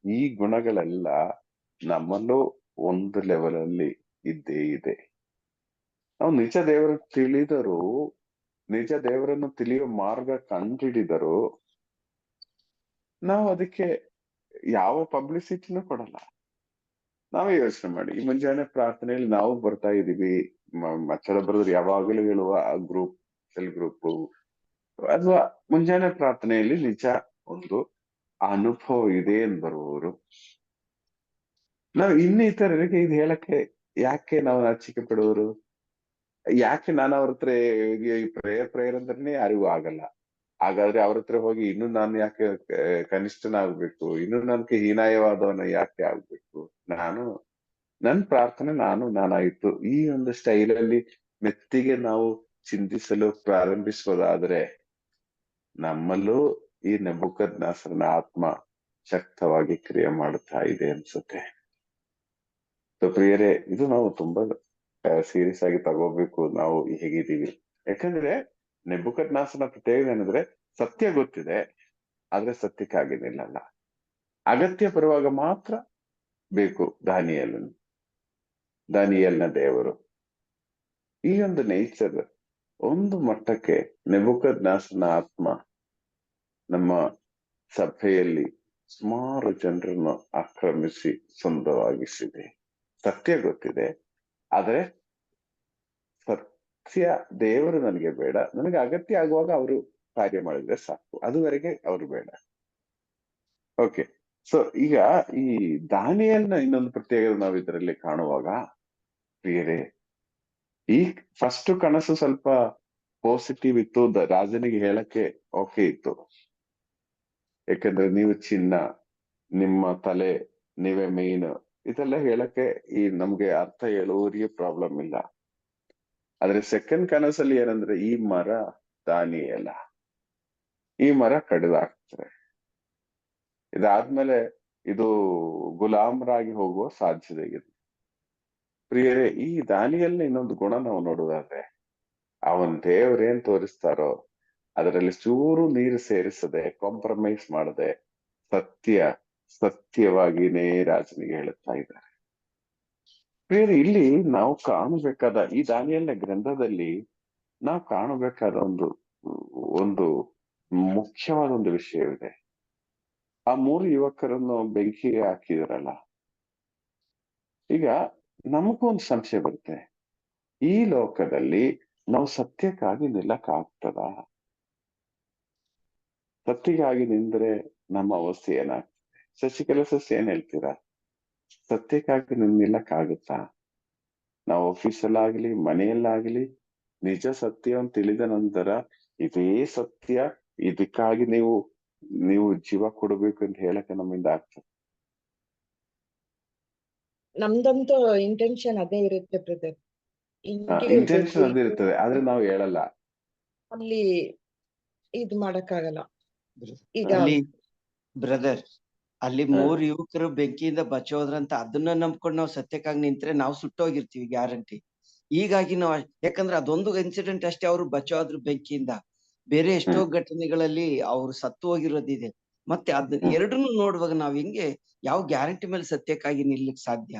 ಈ ಗುಣಗಳೆಲ್ಲ ನಮ್ಮಲ್ಲೂ ಒಂದು ಲೆವೆಲ್ ಅಲ್ಲಿ ಇದ್ದೇ ಇದೆ. ನಾವು ನಿಜ ದೇವರನ್ನು ತಿಳಿದರೂ, ನಿಜ ದೇವರನ್ನು ತಿಳಿಯುವ ಮಾರ್ಗ ಕಂಡುಹಿಡಿದರೂ ನಾವು ಅದಕ್ಕೆ ಯಾವ ಪಬ್ಲಿಸಿಟಿನೂ ಕೊಡಲ್ಲ. ನಾವೇ ಯೋಚನೆ ಮಾಡಿ, ಈ ಮುಂಜಾನೆ ಪ್ರಾರ್ಥನೆಯಲ್ಲಿ ನಾವು ಬರ್ತಾ ಇದೀವಿ, ಮಚ್ಚಳ ಬ್ರದರ್ ಯಾವಾಗಲೂ ಹೇಳುವ ಗ್ರೂಪ್, ಸೆಲ್ ಗ್ರೂಪ್, ಅಥವಾ ಮುಂಜಾನೆ ಪ್ರಾರ್ಥನೆಯಲ್ಲಿ ನಿಜ ಒಂದು ಅನುಭವ ಇದೆ ಎಂಬರುವರು ನಾವು ಇನ್ನಿತರರಿಗೆ ಇದು ಹೇಳಕ್ಕೆ ಯಾಕೆ ನಾವು ನಾಚಿಕೆ ಪಡುವರು? ಯಾಕೆ ನಾನು ಅವ್ರ ಹತ್ರ ಪ್ರೇಯರ್ ಅಂದ್ರೆ ಯಾರಿಗೂ ಆಗಲ್ಲ? ಹಾಗಾದ್ರೆ ಅವ್ರ ಹತ್ರ ಹೋಗಿ ಇನ್ನು ನಾನು ಯಾಕೆ ಕನಿಷ್ಠನಾಗ್ಬೇಕು, ಇನ್ನು ನನ್ಗೆ ಹೀನಾಯವಾದವನ ಯಾಕೆ ಆಗ್ಬೇಕು? ನನ್ ಪ್ರಾರ್ಥನೆ ನಾನಾಯ್ತು, ಈ ಒಂದು ಸ್ಟೈಲ್ ಅಲ್ಲಿ ಮೆತ್ತಿಗೆ ನಾವು ಚಿಂತಿಸಲು ಪ್ರಾರಂಭಿಸೋದಾದ್ರೆ ನಮ್ಮಲ್ಲೂ ಈ ನೆಬೂಕದ್ನೆಚ್ಚರನ ಆತ್ಮ ಶಕ್ತವಾಗಿ ಕ್ರಿಯೆ ಮಾಡುತ್ತಾ ಇದೆ ಅನ್ಸುತ್ತೆ. ಪ್ರಿಯರೇ, ಇದು ನಾವು ತುಂಬಾ ಸೀರಿಯಸ್ ಆಗಿ ತಗೋಬೇಕು ನಾವು ಹೇಗಿದ್ದೀವಿ. ಯಾಕಂದ್ರೆ ನೆಬೂಕದ್ನೆಚ್ಚರನ ಪ್ರತ್ಯೇಕ ಏನಂದ್ರೆ ಸತ್ಯ ಗೊತ್ತಿದೆ, ಆದ್ರೆ ಸತ್ಯಕ್ಕಾಗಿ ನಿಲ್ಲಲ್ಲ. ಅಗತ್ಯ ಬರುವಾಗ ಮಾತ್ರ ಬೇಕು ದಾನಿಯೇಲನ ದೇವರು. ಈ ಒಂದು ನೇಚರ್ ಒಂದು ಮಟ್ಟಕ್ಕೆ ನೆಬೂಕದ್ನೆಚ್ಚರನ ಆತ್ಮ ನಮ್ಮ ಸಭೆಯಲ್ಲಿ ಸುಮಾರು ಜನರನ್ನು ಆಕ್ರಮಿಸಿ ಸ್ವಂತವಾಗಿಸಿದೆ. ಸತ್ಯ ಗೊತ್ತಿದೆ, ಆದ್ರೆ ಸತ್ಯ ದೇವರು ನನಗೆ ಬೇಡ, ನನಗೆ ಅಗತ್ಯ ಆಗುವಾಗ ಅವರು ಕಾರ್ಯ ಮಾಡಿದ್ರೆ ಸಾಕು, ಅದುವರೆಗೆ ಅವರು ಬೇಡ. ಓಕೆ, ಸೊ ಈಗ ಈ ದಾನಿಯೇಲನ ಇನ್ನೊಂದು ಪ್ರತ್ಯೇಕ ನಾವು ಇದರಲ್ಲಿ ಕಾಣುವಾಗ ಪ್ರಿಯರೇ, ಈ ಫಸ್ಟ್ ಕನಸು ಸ್ವಲ್ಪ ಪಾಸಿಟಿವ್ ಇತ್ತು, ರಾಜನಿಗೆ ಹೇಳಕ್ಕೆ ಓಕೆ ಇತ್ತು. ಯಾಕಂದ್ರೆ ನೀವು ಚಿನ್ನ, ನಿಮ್ಮ ತಲೆ ನೀವೇ ಮೇನ್, ಇದೆಲ್ಲ ಹೇಳಕ್ಕೆ ನಮ್ಗೆ ಅರ್ಥ ಹೇಳುವವರಿಗೆ ಪ್ರಾಬ್ಲಮ್ ಇಲ್ಲ. ಆದ್ರೆ ಸೆಕೆಂಡ್ ಕನಸಲ್ಲಿ ಏನಂದ್ರೆ ಈ ಮರ ದಾನಿಯೇಲ, ಈ ಮರ ಕಡಿದಾಕ್ತಾರೆ, ಇದಾದ್ಮೇಲೆ ಇದು ಗುಲಾಮರಾಗಿ ಹೋಗುವ ಸಾಧ್ಯತೆ ಇದೆ. ಪ್ರಿಯರೇ, ಈ ದಾನಿಯೇಲನ ಇನ್ನೊಂದು ಗುಣ ನಾವು ನೋಡುವುದಾದ್ರೆ, ಅವನ್ ದೇವ್ರೇನ್ ತೋರಿಸ್ತಾರೋ ಅದರಲ್ಲಿ ಚೂರು ನೀರು ಸೇರಿಸದೆ, ಕಾಂಪ್ರಮೈಸ್ ಮಾಡದೆ ಸತ್ಯವಾಗಿನೇ ರಾಜನಿಗೆ ಹೇಳುತ್ತಾ ಇದ್ದಾರೆ. ಪ್ರಿಯರೇ, ಇಲ್ಲಿ ನಾವು ಕಾಣಬೇಕಾದ ಈ ದಾನಿಯೇಲನ ಗ್ರಂಥದಲ್ಲಿ ನಾವು ಕಾಣಬೇಕಾದ ಒಂದು ಮುಖ್ಯವಾದ ಒಂದು ವಿಷಯವಿದೆ. ಆ 3 ಯುವಕರನ್ನು ಬೆಂಕಿಗೆ ಹಾಕಿದ್ರಲ್ಲ, ಈಗ ನಮಗೂ ಒಂದು ಸಂಶಯ ಬರುತ್ತೆ, ಈ ಲೋಕದಲ್ಲಿ ನಾವು ಸತ್ಯಕ್ಕಾಗಿ ನಿಲ್ಲಕ್ಕಾಗ್ತದ? ಸತ್ಯಕ್ಕಾಗಿ ನಿಂದ್ರೆ ನಮ್ಮ ಅವಸ್ಥೆ ಏನಾಗ್ತದೆ? ಶಶಿಕಲಾ ಏನ್ ಹೇಳ್ತೀರಾ? ಸತ್ಯಕ್ಕಾಗಿ ನಿಲ್ಲಕ್ಕಾಗುತ್ತಾ? ನಾವು ಆಫೀಸಲ್ಲಾಗ್ಲಿ ಮನೆಯಲ್ಲಾಗ್ಲಿ ನಿಜ ಸತ್ಯವನ್ನು ತಿಳಿದ ನಂತರ ಇದೇ ಸತ್ಯ, ಇದಕ್ಕಾಗಿ ನೀವು ಜೀವ ಕೊಡಬೇಕು ಅಂತ ಹೇಳಕ್ಕೆ ನಮ್ಮಿಂದ ಆಗ್ತದೆ? ನಮ್ದಂತೂ ಇಂಟೆನ್ಷನ್ ಅದೇ ಇರುತ್ತೆ ಬ್ರದರ್. ಇಂಟೆನ್ಷನ್ ಅದಿರ್ತದೆ, ಆದ್ರೆ ನಾವು ಹೇಳಲ್ಲ. ಅಲ್ಲಿ ಇದು ಮಾಡಕ್ಕಾಗಲ್ಲ. ಈಗ ಅಲ್ಲಿ ಬ್ರದರ್, ಅಲ್ಲಿ 3 ಯುವಕರು ಬೆಂಕಿಯಿಂದ ಬಚ್ಚೋದ್ರಂತ ಅದನ್ನ ನಂಬ್ಕೊಂಡು ನಾವು ಸತ್ಯಕ್ಕಾಗಿ ನಿಂತ್ರೆ ನಾವು ಸುಟ್ಟೋಗಿರ್ತೀವಿ ಗ್ಯಾರಂಟಿ. ಹೀಗಾಗಿ ನಾವು, ಯಾಕಂದ್ರೆ ಅದೊಂದು ಇನ್ಸಿಡೆಂಟ್ ಅಷ್ಟೇ ಅವ್ರು ಬಚ್ಚೋದ್ರು ಬೆಂಕಿಯಿಂದ. ಬೇರೆ ಎಷ್ಟೋ ಘಟನೆಗಳಲ್ಲಿ ಅವ್ರು ಸತ್ತು ಹೋಗಿರೋದಿದೆ. ಮತ್ತೆ ಎರಡನ್ನು ನೋಡುವಾಗ ನಾವ್ ಹೆಂಗೆ ಯಾವ ಗ್ಯಾರಂಟಿ ಮೇಲೆ ಸತ್ಯಕ್ಕಾಗಿ ನಿಲ್ಲಕ್ ಸಾಧ್ಯ?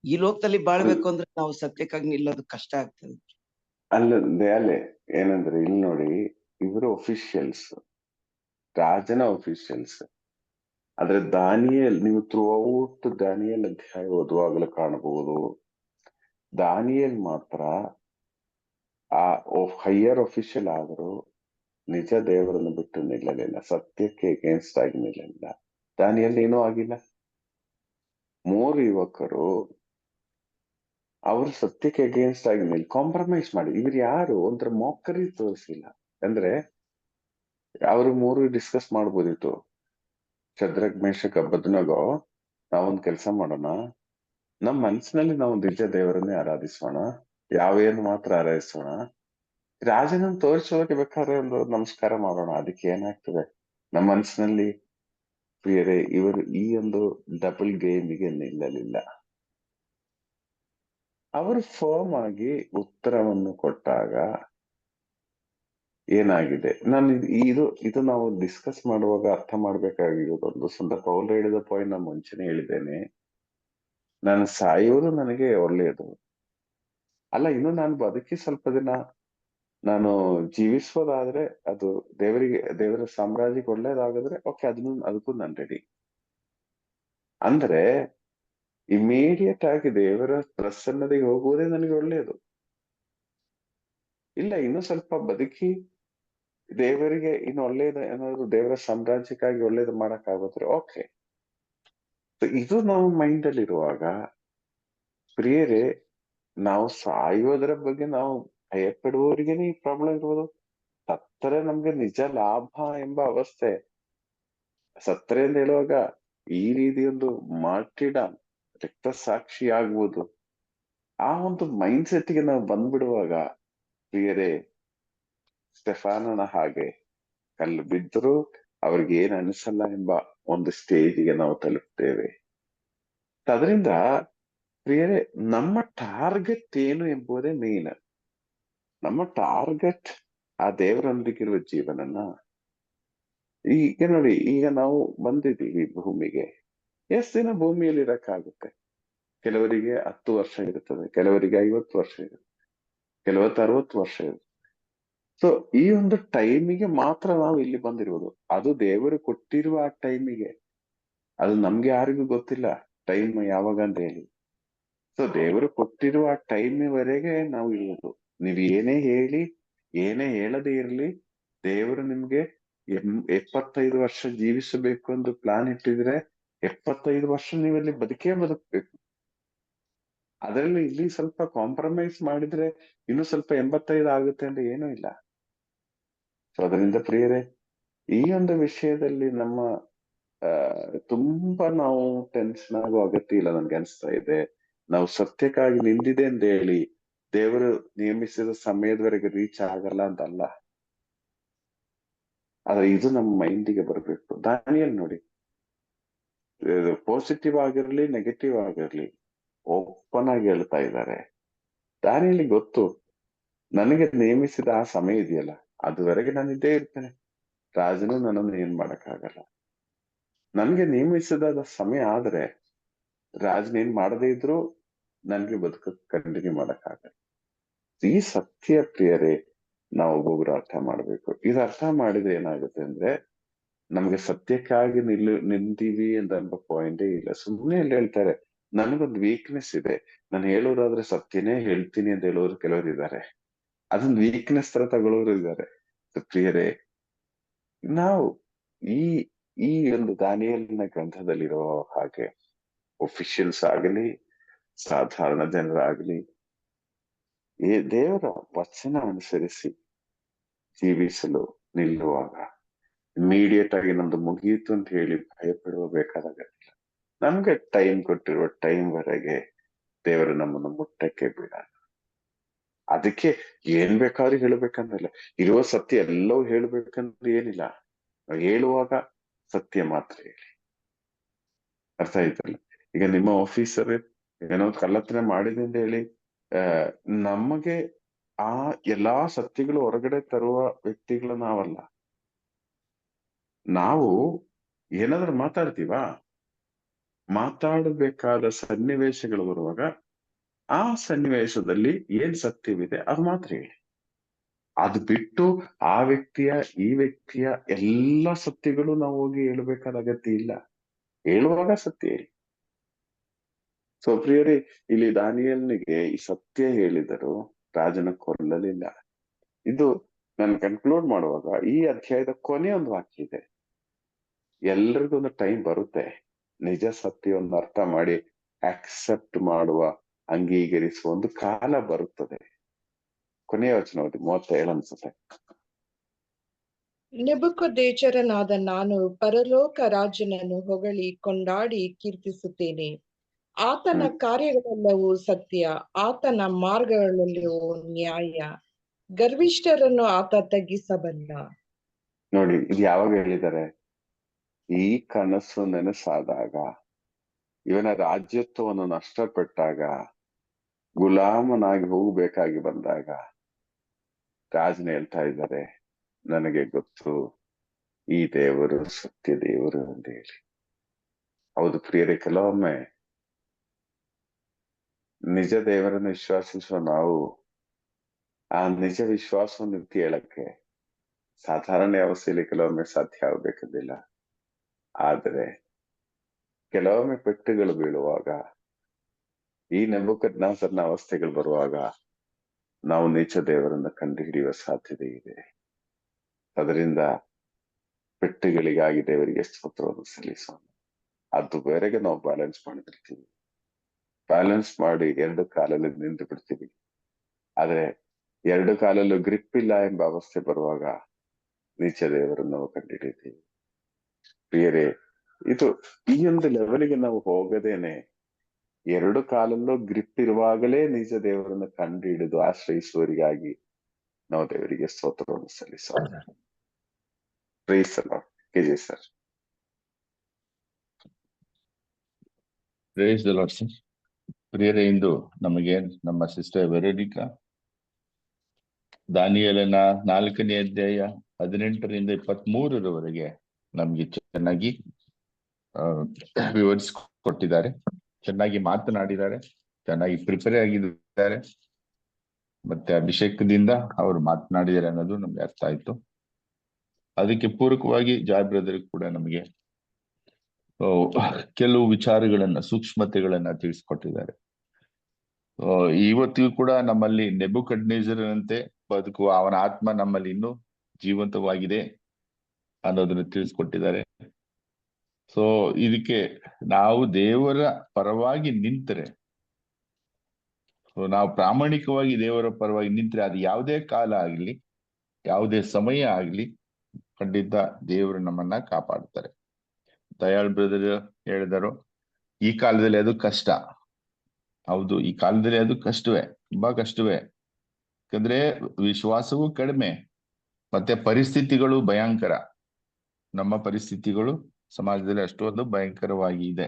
ಈ ಲೋಕದಲ್ಲಿ ಬಾಳ್ಬೇಕು ಅಂದ್ರೆ ನಾವು ಸತ್ಯಕ್ಕಾಗಿ ನಿಲ್ಲೋದು ಕಷ್ಟ ಆಗ್ತದೆ. ಅಲ್ಲ ದಯಾಲೆ, ಏನಂದ್ರೆ ಇಲ್ಲಿ ನೋಡಿ, ಇವರು ಒಫಿಷಿಯಲ್ಸ್, ರಾಜನ ಒಫಿಷಿಯಲ್ಸ್. ಆದ್ರೆ ದಾನಿಯೇಲ್, ನೀವು ಥ್ರೂ ಔಟ್ ದಾನಿಯೇಲ್ ಅಧ್ಯಾಯ ಓದುವಾಗಲೂ ಕಾಣಬಹುದು, ದಾನಿಯೇಲ್ ಮಾತ್ರ ಆ ಹೈಯರ್ ಒಫಿಷಿಯಲ್ ಆದರೂ ನಿಜ ದೇವರನ್ನು ಬಿಟ್ಟು ನಿಲ್ಲಲಿಲ್ಲ, ಸತ್ಯಕ್ಕೆ ಎಗೇನ್ಸ್ಟ್ ಆಗಿ ನಿಲ್ಲಲಿಲ್ಲ. ದಾನಿಯೇಲ್ ಏನೂ ಆಗಿಲ್ಲ. 3 ಯುವಕರು ಅವರು ಸತ್ಯಕ್ಕೆ ಅಗೇನ್ಸ್ಟ್ ಆಗಿ ಕಾಂಪ್ರಮೈಸ್ ಮಾಡಿ, ಇವ್ರು ಯಾರು ಒಂಥರ ಮೋಕರಿ ತೋರಿಸಿಲ್ಲ. ಅಂದ್ರೆ ಅವರು 3 ಡಿಸ್ಕಸ್ ಮಾಡ್ಬೋದಿತ್ತು, ಶದ್ರಕ್ ಮೇಷಕ್ ಅಬೇದ್ನೆಗೋ, ನಾವೊಂದ್ ಕೆಲಸ ಮಾಡೋಣ, ನಮ್ ಮನ್ಸಿನಲ್ಲಿ ನಾವು ನಿಜ ದೇವರನ್ನೇ ಆರಾಧಿಸೋಣ, ಯಾವೇನು ಮಾತ್ರ ಆರಾಧಿಸೋಣ, ರಾಜನನ್ನು ತೋರಿಸೋಕೆ ಬೇಕಾದ್ರೆ ಒಂದು ನಮಸ್ಕಾರ ಮಾಡೋಣ, ಅದಕ್ಕೆ ಏನಾಗ್ತದೆ. ನಮ್ಮ ಮನಸ್ಸಿನಲ್ಲಿ ಪ್ರಿಯರೇ, ಇವರು ಈ ಒಂದು ಡಬಲ್ ಗೇಮಿಗೆ ನಿಲ್ಲಲಿಲ್ಲ. ಅವರು ಫರ್ಮ್ ಆಗಿ ಉತ್ತರವನ್ನು ಕೊಟ್ಟಾಗ ಏನಾಗಿದೆ, ನಾನು ಇದು ನಾವು ಡಿಸ್ಕಸ್ ಮಾಡುವಾಗ ಅರ್ಥ ಮಾಡ್ಬೇಕಾಗಿರೋದು ಒಂದು ಸಂದರ್ಭ. ಪೌಲ್ ಹೇಳಿದ ಪಾಯಿಂಟ್ ನಾನು ಮುಂಚೆನೆ ಹೇಳಿದ್ದೇನೆ, ನಾನು ಸಾಯೋದು ನನಗೆ ಒಳ್ಳೆಯದು ಅಲ್ಲ, ಇನ್ನು ನಾನು ಬದುಕಿ ಸ್ವಲ್ಪ ದಿನ ನಾನು ಜೀವಿಸೋದಾದ್ರೆ ಅದು ದೇವರ ಸಾಮ್ರಾಜ್ಯಕ್ಕೆ ಒಳ್ಳೇದಾಗಿದ್ರೆ ಓಕೆ, ಅದಕ್ಕೂ ನಾನು ರೆಡಿ. ಅಂದ್ರೆ ಇಮಿಡಿಯೇಟ್ ಆಗಿ ದೇವರ ಪ್ರಸನ್ನತೆಗೆ ಹೋಗುವುದೇ ನನಗೆ ಒಳ್ಳೆಯದು. ಇಲ್ಲ, ಇನ್ನು ಸ್ವಲ್ಪ ಬದುಕಿ ದೇವರಿಗೆ ಇನ್ನು ಒಳ್ಳೇದು ಏನಾದ್ರು ದೇವರ ಸಾಮ್ರಾಜ್ಯಕ್ಕಾಗಿ ಒಳ್ಳೇದು ಮಾಡಕ್ಕಾಗೋದ್ರೆ ಓಕೆ. ಇದು ನಾವು ಮೈಂಡ್ ಅಲ್ಲಿ ಇರುವಾಗ ಪ್ರಿಯರೇ, ನಾವು ಸಾಯೋದರ ಬಗ್ಗೆ ನಾವು ಭಯಪಡುವವರಿಗೇನೆ ಈ ಪ್ರಾಬ್ಲಮ್ ಇರ್ಬೋದು. ಸತ್ತರೆ ನಮ್ಗೆ ನಿಜ ಲಾಭ ಎಂಬ ಅವಸ್ಥೆ. ಸತ್ತರೆ ಅಂತ ಹೇಳುವಾಗ ಈ ರೀತಿ ಒಂದು ಮಾರ್ಟಿಡಮ್, ರಕ್ತ ಸಾಕ್ಷಿ ಆಗ್ಬೋದು, ಆ ಒಂದು ಮೈಂಡ್ ಸೆಟ್ಗೆ ನಾವು ಬಂದ್ಬಿಡುವಾಗ ಪ್ರಿಯರೇ, ಸ್ಟೆಫಾನನ ಹಾಗೆ ಕಲ್ಲು ಬಿದ್ದರೂ ಅವ್ರಿಗೆ ಏನ್ ಅನಿಸಲ್ಲ ಎಂಬ ಒಂದು ಸ್ಟೇಜಿಗೆ ನಾವು ತಲುಪ್ತೇವೆ. ಅದರಿಂದ ಪ್ರಿಯರೇ, ನಮ್ಮ ಟಾರ್ಗೆಟ್ ಏನು ಎಂಬುದೇ ಮೇನ್. ನಮ್ಮ ಟಾರ್ಗೆಟ್ ಆ ದೇವರೊಂದಿಗಿರುವ ಜೀವನನ. ಈಗ ನೋಡಿ, ಈಗ ನಾವು ಬಂದಿದ್ದೀವಿ ಭೂಮಿಗೆ, ಎಷ್ಟು ದಿನ ಭೂಮಿಯಲ್ಲಿ ಇರಕ್ಕಾಗುತ್ತೆ? ಕೆಲವರಿಗೆ 10 ವರ್ಷ ಇರುತ್ತದೆ, ಕೆಲವರಿಗೆ 50 ವರ್ಷ ಇರುತ್ತೆ, ಕೆಲವತ್ತು 60 ವರ್ಷ ಇರುತ್ತೆ. ಸೊ ಈ ಒಂದು ಟೈಮಿಗೆ ಮಾತ್ರ ನಾವು ಇಲ್ಲಿ ಬಂದಿರುವುದು, ಅದು ದೇವರು ಕೊಟ್ಟಿರುವ ಆ ಟೈಮಿಗೆ. ಅದು ನಮ್ಗೆ ಯಾರಿಗೂ ಗೊತ್ತಿಲ್ಲ ಟೈಮ್ ಯಾವಾಗ ಅಂತ ಹೇಳಿ. ಸೊ ದೇವರು ಕೊಟ್ಟಿರುವ ಆ ಟೈಮಿವರೆಗೆ ನಾವು ಇರುವುದು. ನೀವ್ ಏನೇ ಹೇಳಿ, ಏನೇ ಹೇಳದೇ ಇರ್ಲಿ, ದೇವರು ನಿಮ್ಗೆ 75 ವರ್ಷ ಜೀವಿಸಬೇಕು ಎಂದು ಪ್ಲಾನ್ ಇಟ್ಟಿದ್ರೆ 75 ವರ್ಷ ನೀವಲ್ಲಿ ಬದುಕಬೇಕು. ಅದರಲ್ಲಿ ಇಲ್ಲಿ ಸ್ವಲ್ಪ ಕಾಂಪ್ರಮೈಸ್ ಮಾಡಿದ್ರೆ ಇನ್ನು ಸ್ವಲ್ಪ 85 ಆಗುತ್ತೆ ಅಂತ ಏನೂ ಇಲ್ಲ. ಸೊ ಅದರಿಂದ ಪ್ರಿಯರೇ, ಈ ಒಂದು ವಿಷಯದಲ್ಲಿ ನಮ್ಮ ತುಂಬಾ ನಾವು ಟೆನ್ಷನ್ ಆಗೋ ಅಗತ್ಯ ಇಲ್ಲ ನನ್ಗೆ ಅನಿಸ್ತಾ ಇದೆ. ನಾವು ಸತ್ಯಕ್ಕಾಗಿ ನಿಂದಿದೆ ಅಂತ ಹೇಳಿ ದೇವರು ನೇಮಿಸಿದ ಸಮಯದವರೆಗೆ ರೀಚ್ ಆಗಲ್ಲ ಅಂತಲ್ಲ, ಆದ್ರೆ ಇದು ನಮ್ಮ ಮೈಂಡಿಗೆ ಬರ್ಬೇಕು. ದಾನಿಯೇಲ್ ನೋಡಿ, ಪಾಸಿಟಿವ್ ಆಗಿರ್ಲಿ ನೆಗೆಟಿವ್ ಆಗಿರ್ಲಿ ಓಪನ್ ಆಗಿ ಹೇಳ್ತಾ ಇದ್ದಾರೆ. ದಾನಿಯೇಲ್ ಗೊತ್ತು, ನನಗೆ ನೇಮಿಸಿದ ಆ ಸಮಯ ಇದೆಯಲ್ಲ, ಅದುವರೆಗೆ ನಾನು ಇದ್ದೇ ಇರ್ತೇನೆ, ರಾಜನು ನನ್ನನ್ನು ಏನ್ ಮಾಡಕ್ಕಾಗಲ್ಲ. ನನ್ಗೆ ನೇಮಿಸಿದ ಸಮಯ ಆದ್ರೆ ರಾಜನೇನ್ ಮಾಡದೇ ಇದ್ರು ನನ್ಗೆ ಬದುಕಕ್ ಕಂಟಿನ್ಯೂ ಮಾಡಕ್ಕಾಗಲ್ಲ. ಈ ಸತ್ಯ ಪ್ರಿಯರೇ ನಾವು ಒಬ್ಬೊಬ್ರು ಅರ್ಥ ಮಾಡ್ಬೇಕು. ಇದು ಅರ್ಥ ಮಾಡಿದ್ರೆ ಏನಾಗುತ್ತೆ ಅಂದ್ರೆ ನಮ್ಗೆ ಸತ್ಯಕ್ಕಾಗಿ ನಿಂತೀವಿ ಅಂತ ಪಾಯಿಂಟೇ ಇಲ್ಲ. ಸುಮ್ಮನೆ ಅಲ್ಲಿ ಹೇಳ್ತಾರೆ, ನನಗೊಂದು ವೀಕ್ನೆಸ್ ಇದೆ, ನಾನು ಹೇಳೋದಾದ್ರೆ ಸತ್ಯನೇ ಹೇಳ್ತೀನಿ ಅಂತ ಹೇಳೋರು ಕೆಲವರು ಇದ್ದಾರೆ, ಅದೊಂದು ವೀಕ್ನೆಸ್ ತರ ತಗೊಳ್ಳೋರು ಇದ್ದಾರೆ. ಪ್ರಿಯರೇ, ನಾವು ಈ ಒಂದು ದಾನಿಯೇಲನ ಗ್ರಂಥದಲ್ಲಿರೋ ಹಾಗೆ ಒಫಿಷಿಯಲ್ಸ್ ಆಗಲಿ ಸಾಧಾರಣ ಜನರಾಗ್ಲಿ ದೇವರ ವಚನ ಅನುಸರಿಸಿ ಜೀವಿಸಲು ನಿಲ್ಲುವಾಗ ಇಮಿಡಿಯೇಟ್ ಆಗಿ ನಮ್ದು ಮುಗಿಯಿತು ಅಂತ ಹೇಳಿ ಭಯಪಡುವ ಬೇಕಾದಾಗತ್ತಿಲ್ಲ. ನಮ್ಗೆ ಟೈಮ್ ಕೊಟ್ಟಿರುವ ಟೈಮ್ ವರೆಗೆ ದೇವರು ನಮ್ಮನ್ನು ಮುಟ್ಟಕ್ಕೆ ಬಿಡ. ಅದಕ್ಕೆ ಏನ್ ಬೇಕಾದ್ರೂ ಹೇಳ್ಬೇಕಂದ್ರಲ್ಲ, ಇರುವ ಸತ್ಯ ಎಲ್ಲವೂ ಹೇಳ್ಬೇಕಂದ್ರೆ ಏನಿಲ್ಲ, ಹೇಳುವಾಗ ಸತ್ಯ ಮಾತ್ರ ಹೇಳಿ. ಅರ್ಥ ಆಯ್ತಲ್ಲ? ಈಗ ನಿಮ್ಮ ಆಫೀಸರ್ ಏನೋ ಕಳ್ಳತನ ಮಾಡಿದೆ ಅಂತ ಹೇಳಿ ನಮಗೆ ಆ ಎಲ್ಲಾ ಸತ್ಯಗಳು ಹೊರಗಡೆ ತರುವ ವ್ಯಕ್ತಿಗಳು ನಾವಲ್ಲ. ನಾವು ಏನಾದ್ರೂ ಮಾತಾಡ್ತೀವಾ, ಮಾತಾಡಬೇಕಾದ ಸನ್ನಿವೇಶಗಳು ಬರುವಾಗ ಆ ಸನ್ನಿವೇಶದಲ್ಲಿ ಏನ್ ಸತ್ಯವಿದೆ ಅದು ಮಾತ್ರ ಹೇಳಿ. ಅದು ಬಿಟ್ಟು ಆ ವ್ಯಕ್ತಿಯ ಈ ವ್ಯಕ್ತಿಯ ಎಲ್ಲ ಸತ್ಯಗಳು ನಾವು ಹೋಗಿ ಹೇಳ್ಬೇಕಾದ ಅಗತ್ಯ ಇಲ್ಲ. ಹೇಳುವಾಗ ಸತ್ಯ ಹೇಳಿ. ಸೊ ಪ್ರಿಯರೇ, ಇಲ್ಲಿ ದಾನಿಯೇಲನಿಗೆ ಈ ಸತ್ಯ ಹೇಳಿದರು, ರಾಜನ ಕೊಲ್ಲಲಿಲ್ಲ. ಇದು ನಾನು ಕನ್ಕ್ಲೂಡ್ ಮಾಡುವಾಗ ಈ ಅಧ್ಯಾಯದ ಕೊನೆ ಒಂದು ವಾಕ್ಯ ಇದೆ. ಎಲ್ರಿಗೂ ಒಂದು ಟೈಮ್ ಬರುತ್ತೆ ನಿಜ ಸತ್ಯವನ್ನು ಅರ್ಥ ಮಾಡಿ ಆಕ್ಸೆಪ್ಟ್ ಮಾಡುವ, ಅಂಗೀಕರಿಸುವ ಒಂದು ಕಾಲ ಬರುತ್ತದೆ. ಕೊನೆಯ ವಚನ ಓದಿ, 37 ಅನ್ಸುತ್ತೆ. ನೆಬೂಕದ್ನೆಚ್ಚರನಾದ ನಾನು ಪರಲೋಕ ರಾಜನನ್ನು ಹೊಗಳಿ ಕೊಂಡಾಡಿ ಕೀರ್ತಿಸುತ್ತೇನೆ. ಆತನ ಕಾರ್ಯಗಳೆಲ್ಲವೂ ಸತ್ಯ, ಆತನ ಮಾರ್ಗಗಳೆಲ್ಲವೂ ನ್ಯಾಯ. ಗರ್ವಿಷ್ಠರನ್ನು ಆತ ತಗ್ಗಿಸಬಲ್ಲ. ನೋಡಿ, ಇದು ಯಾವಾಗ ಹೇಳಿದ್ದಾರೆ? ಈ ಕನಸು ನೆನಸಾದಾಗ, ಇವನ ರಾಜ್ಯತ್ವವನ್ನು ನಷ್ಟಪಟ್ಟಾಗ, ಗುಲಾಮನಾಗಿ ಹೋಗ್ಬೇಕಾಗಿ ಬಂದಾಗ ರಾಜನ ಹೇಳ್ತಾ ಇದ್ದಾರೆ, ನನಗೆ ಗೊತ್ತು ಈ ದೇವರು ಸತ್ಯ ದೇವರು ಅಂತ ಹೇಳಿ. ಹೌದು ಪ್ರಿಯರೇ, ಕೆಲವೊಮ್ಮೆ ನಿಜ ದೇವರನ್ನು ವಿಶ್ವಾಸಿಸುವ ನಾವು ಆ ನಿಜ ವಿಶ್ವಾಸವನ್ನು ಹೇಳಕ್ಕೆ ಸಾಧಾರಣ ಅವಸ್ಥೆಯಲ್ಲಿ ಕೆಲವೊಮ್ಮೆ ಸಾಧ್ಯ ಆಗ್ಬೇಕಂದಿಲ್ಲ. ಆದರೆ ಕೆಲವೊಮ್ಮೆ ಪೆಟ್ಟುಗಳು ಬೀಳುವಾಗ, ಈ ನೆಬೂಕದ್ನೆಚ್ಚರನ ಅವಸ್ಥೆಗಳು ಬರುವಾಗ ನಾವು ನಿಜ ದೇವರನ್ನ ಕಂಡುಹಿಡಿಯುವ ಸಾಧ್ಯತೆ ಇದೆ. ಅದರಿಂದ ಪೆಟ್ಟುಗಳಿಗಾಗಿ ದೇವರಿಗೆ ಸ್ತೋತ್ರವನ್ನು ಸಲ್ಲಿಸೋಣ. ಅದುವರೆಗೆ ನಾವು ಬ್ಯಾಲೆನ್ಸ್ ಮಾಡಿಬಿಡ್ತೀವಿ. ಬ್ಯಾಲೆನ್ಸ್ ಮಾಡಿ 2 ಕಾಲಲ್ಲಿ ನಿಂತು ಬಿಡ್ತೀವಿ. ಆದ್ರೆ 2 ಕಾಲಲ್ಲೂ ಗ್ರಿಪ್ ಇಲ್ಲ ಎಂಬ ಅವಸ್ಥೆ ಬರುವಾಗ ನಿಜ ದೇವರನ್ನು ನಾವು ಕಂಡುಹಿಡಿತೀವಿ. ಪ್ರಿಯರೇ, ಇದು ಈ ಒಂದು ಲೆವೆಲ್ಗೆ ನಾವು ಹೋಗದೇನೆ 2 ಕಾಲಲ್ಲೂ ಗ್ರಿಪ್ ಇರುವಾಗಲೇ ನಿಜ ದೇವರನ್ನು ಕಂಡು ಹಿಡಿದು ಆಶ್ರಯಿಸುವವರಿಗಾಗಿ ನಾವು ದೇವರಿಗೆ ಸ್ತೋತ್ರವನ್ನು ಸಲ್ಲಿಸೋಣ. Praise the Lord. KJ sir. Praise the Lord sir. ಪ್ರಿಯರೇ, ಇಂದು ನಮಗೆ ನಮ್ಮ ಸಿಸ್ಟರ್ ವೆರೋನಿಕಾ ದಾನಿಯೇಲನ 4ನೇ ಅಧ್ಯಾಯ 18ರಿಂದ 23ರವರೆಗೆ ನಮ್ಗೆ ಚೆನ್ನಾಗಿ ವಿವರಿಸಿಕೊಟ್ಟಿದ್ದಾರೆ, ಚೆನ್ನಾಗಿ ಮಾತನಾಡಿದ್ದಾರೆ, ಚೆನ್ನಾಗಿ ಪ್ರಿಪೇರ್ ಆಗಿದ್ದಾರೆ, ಮತ್ತೆ ಅಭಿಷೇಕದಿಂದ ಅವರು ಮಾತನಾಡಿದ್ದಾರೆ ಅನ್ನೋದು ನಮ್ಗೆ ಅರ್ಥ ಆಯ್ತು. ಅದಕ್ಕೆ ಪೂರಕವಾಗಿ ಜಾಯ್ ಬ್ರದರ್ ಕೂಡ ನಮಗೆ ಕೆಲವು ವಿಚಾರಗಳನ್ನ, ಸೂಕ್ಷ್ಮತೆಗಳನ್ನ ತಿಳಿಸ್ಕೊಟ್ಟಿದ್ದಾರೆ. ಇವತ್ತಿಗೂ ಕೂಡ ನಮ್ಮಲ್ಲಿ ನೆಬೂಕದ್ನೆಚ್ಚರನಂತೆ ಬದುಕುವ ಅವನ ಆತ್ಮ ನಮ್ಮಲ್ಲಿ ಇನ್ನೂ ಜೀವಂತವಾಗಿದೆ ಅನ್ನೋದನ್ನ ತಿಳಿಸ್ಕೊಟ್ಟಿದ್ದಾರೆ. ಸೊ ಇದಕ್ಕೆ ನಾವು ದೇವರ ಪರವಾಗಿ ನಿಂತರೆ, ನಾವು ಪ್ರಾಮಾಣಿಕವಾಗಿ ದೇವರ ಪರವಾಗಿ ನಿಂತರೆ, ಅದು ಯಾವುದೇ ಕಾಲ ಆಗ್ಲಿ, ಯಾವುದೇ ಸಮಯ ಆಗ್ಲಿ, ಖಂಡಿತ ದೇವರು ನಮ್ಮನ್ನ ಕಾಪಾಡ್ತಾರೆ. ದಯಾಳ್ ಬ್ರದರ್ ಹೇಳಿದರು, ಈ ಕಾಲದಲ್ಲಿ ಅದು ಕಷ್ಟ. ಹೌದು, ಈ ಕಾಲದಲ್ಲಿ ಅದು ಕಷ್ಟವೇ, ತುಂಬಾ ಕಷ್ಟವೇ. ಯಾಕಂದ್ರೆ ವಿಶ್ವಾಸವೂ ಕಡಿಮೆ, ಮತ್ತೆ ಪರಿಸ್ಥಿತಿಗಳು ಭಯಂಕರ. ನಮ್ಮ ಪರಿಸ್ಥಿತಿಗಳು ಸಮಾಜದಲ್ಲಿ ಅಷ್ಟೊಂದು ಭಯಂಕರವಾಗಿ ಇದೆ.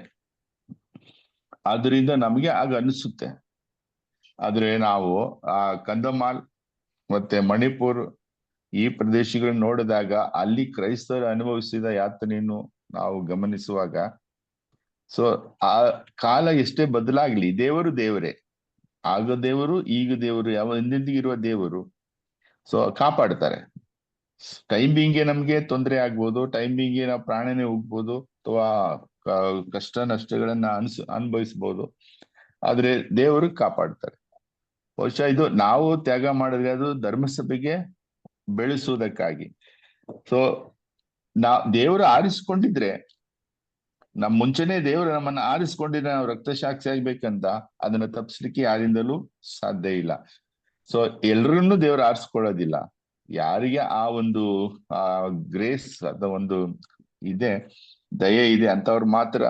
ಆದ್ರಿಂದ ನಮಗೆ ಆಗ ಅನಿಸುತ್ತೆ. ಆದ್ರೆ ನಾವು ಆ ಕಂದಮಾಲ್ ಮತ್ತೆ ಮಣಿಪುರ್ ಈ ಪ್ರದೇಶಗಳನ್ನ ನೋಡಿದಾಗ, ಅಲ್ಲಿ ಕ್ರೈಸ್ತರು ಅನುಭವಿಸಿದ ಯಾತನೆಯನ್ನು ನಾವು ಗಮನಿಸುವಾಗ, ಸೊ ಆ ಕಾಲ ಎಷ್ಟೇ ಬದಲಾಗ್ಲಿ, ದೇವರು ದೇವರೇ. ಆಗ ದೇವರು, ಈಗ ದೇವರು, ಯಾವ ಎಂದೆಂದಿಗಿರುವ ದೇವರು. ಸೊ ಕಾಪಾಡ್ತಾರೆ. ಟೈಮಿಂಗ್ಗೆ ನಮ್ಗೆ ತೊಂದರೆ ಆಗ್ಬೋದು, ಟೈಮಿಂಗ್ಗೆ ನಾವು ಪ್ರಾಣನೇ ಹೋಗ್ಬೋದು, ಅಥವಾ ಕಷ್ಟ ನಷ್ಟಗಳನ್ನ ಅನುಭವಿಸ್ಬೋದು. ಆದ್ರೆ ದೇವರು ಕಾಪಾಡ್ತಾರೆ. ಬಹುಶಃ ಇದು ನಾವು ತ್ಯಾಗ ಮಾಡಿದ್ರೆ ಅದು ಧರ್ಮಸಭೆಗೆ ಬೆಳೆಸುವುದಕ್ಕಾಗಿ. ಸೊ ದೇವರು ಆರಿಸ್ಕೊಂಡಿದ್ರೆ, ಮುಂಚೆನೆ ದೇವರು ನಮ್ಮನ್ನ ಆರಿಸ್ಕೊಂಡಿದ್ರೆ, ನಾವು ರಕ್ತಸಾಕ್ಷಿ ಆಗ್ಬೇಕಂತ ಅದನ್ನ ತಪ್ಪಿಸ್ಲಿಕ್ಕೆ ಯಾರಿಂದಲೂ ಸಾಧ್ಯ ಇಲ್ಲ. ಸೊ ಎಲ್ರನ್ನೂ ದೇವರು ಆರಿಸ್ಕೊಳ್ಳೋದಿಲ್ಲ. ಯಾರಿಗೆ ಆ ಒಂದು ಗ್ರೇಸ್, ಅದ ಒಂದು ಇದೆ, ದಯೆ ಇದೆ, ಅಂತವ್ರು ಮಾತ್ರ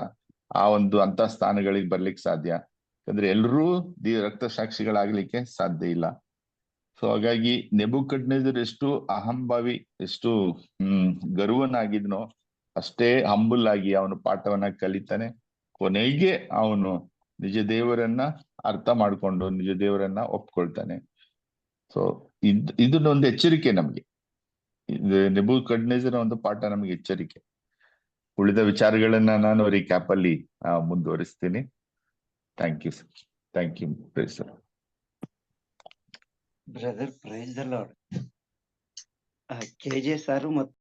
ಅಂತ ಸ್ಥಾನಗಳಿಗೆ ಬರ್ಲಿಕ್ಕೆ ಸಾಧ್ಯ. ಯಾಕಂದ್ರೆ ಎಲ್ರೂ ರಕ್ತಸಾಕ್ಷಿಗಳಾಗ್ಲಿಕ್ಕೆ ಸಾಧ್ಯ ಇಲ್ಲ. ಸೊ ಹಾಗಾಗಿ ನೆಬೂಕದ್ನೆಚ್ಚರ್ ಎಷ್ಟು ಅಹಂಭಾವಿ, ಎಷ್ಟು ಗರ್ವನಾಗಿದ್ನೋ, ಅಷ್ಟೇ ಹಂಬಲ್ ಆಗಿ ಅವನು ಪಾಠವನ್ನ ಕಲಿತಾನೆ. ಕೊನೆಗೆ ಅವನು ನಿಜ ದೇವರನ್ನ ಅರ್ಥ ಮಾಡ್ಕೊಂಡು ನಿಜ ದೇವರನ್ನ ಒಪ್ಕೊಳ್ತಾನೆ. ಸೊ ಇದನ್ನೊಂದು ಎಚ್ಚರಿಕೆ ನಮ್ಗೆ. ನೆಬೂಕದ್ನೆಚ್ಚರನ ಒಂದು ಪಾಠ ನಮ್ಗೆ ಎಚ್ಚರಿಕೆ. ಉಳಿದ ವಿಚಾರಗಳನ್ನ ನಾನು ರೀಕ್ಯಾಪ್ ಅಲ್ಲಿ ಮುಂದುವರಿಸ್ತೀನಿ. Thank you sir. Brother praise the Lord. KJ sir ಮತ್ತು